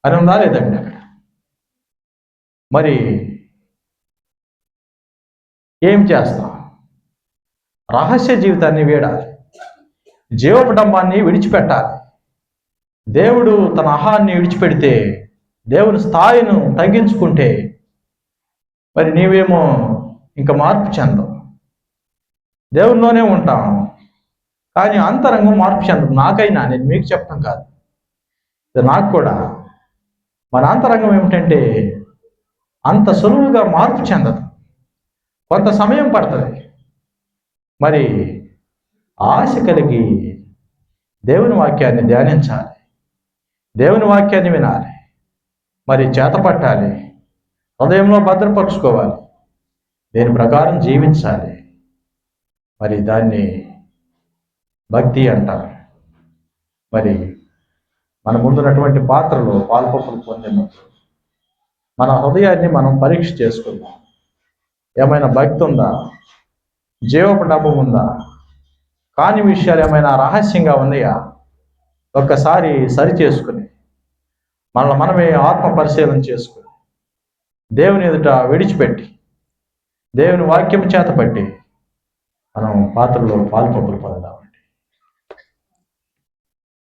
అని ఉందా లేదండి? అక్కడ మరి ఏం చేస్తాం? రహస్య జీవితాన్ని వీడాలి, జీవపడంబాన్ని విడిచిపెట్టాలి. దేవుడు తన అహాన్ని విడిచిపెడితే, దేవుని స్థాయిను తగ్గించుకుంటే, మరి నీవేమో ఇంకా మార్పు చెందవు. దేవునిలోనే ఉంటాం, కానీ అంతరంగం మార్పు చెందదు. నాకైనా, నేను మీకు చెప్పడం కాదు, నాకు కూడా మన అంతరంగం ఏమిటంటే అంత సులువుగా మార్పు చెందదు, కొంత సమయం పడుతుంది. మరి ఆశ కలిగి దేవుని వాక్యాన్ని ధ్యానించాలి, దేవుని వాక్యాన్ని వినాలి, మరి చేతపట్టాలి, హృదయంలో భద్రపరుచుకోవాలి, దీని ప్రకారం జీవించాలి. మరి దాన్ని భక్తి అంటారు. మరి మన ముందున్నటువంటి పాత్రలో పాల్పొప్పులు పొందినప్పుడు మన హృదయాన్ని మనం పరీక్ష చేసుకుందాం. ఏమైనా భక్తి ఉందా? జీవపడము ఉందా? కాని విషయాలు ఏమైనా రహస్యంగా ఉన్నాయా? ఒక్కసారి సరి చేసుకుని మనమే ఆత్మ పరిశీలన చేసుకుని దేవుని ఎదుట విడిచిపెట్టి దేవుని వాక్యం చేతపట్టి మనం పాత్రలో పాల్పొప్పులు పొందాం.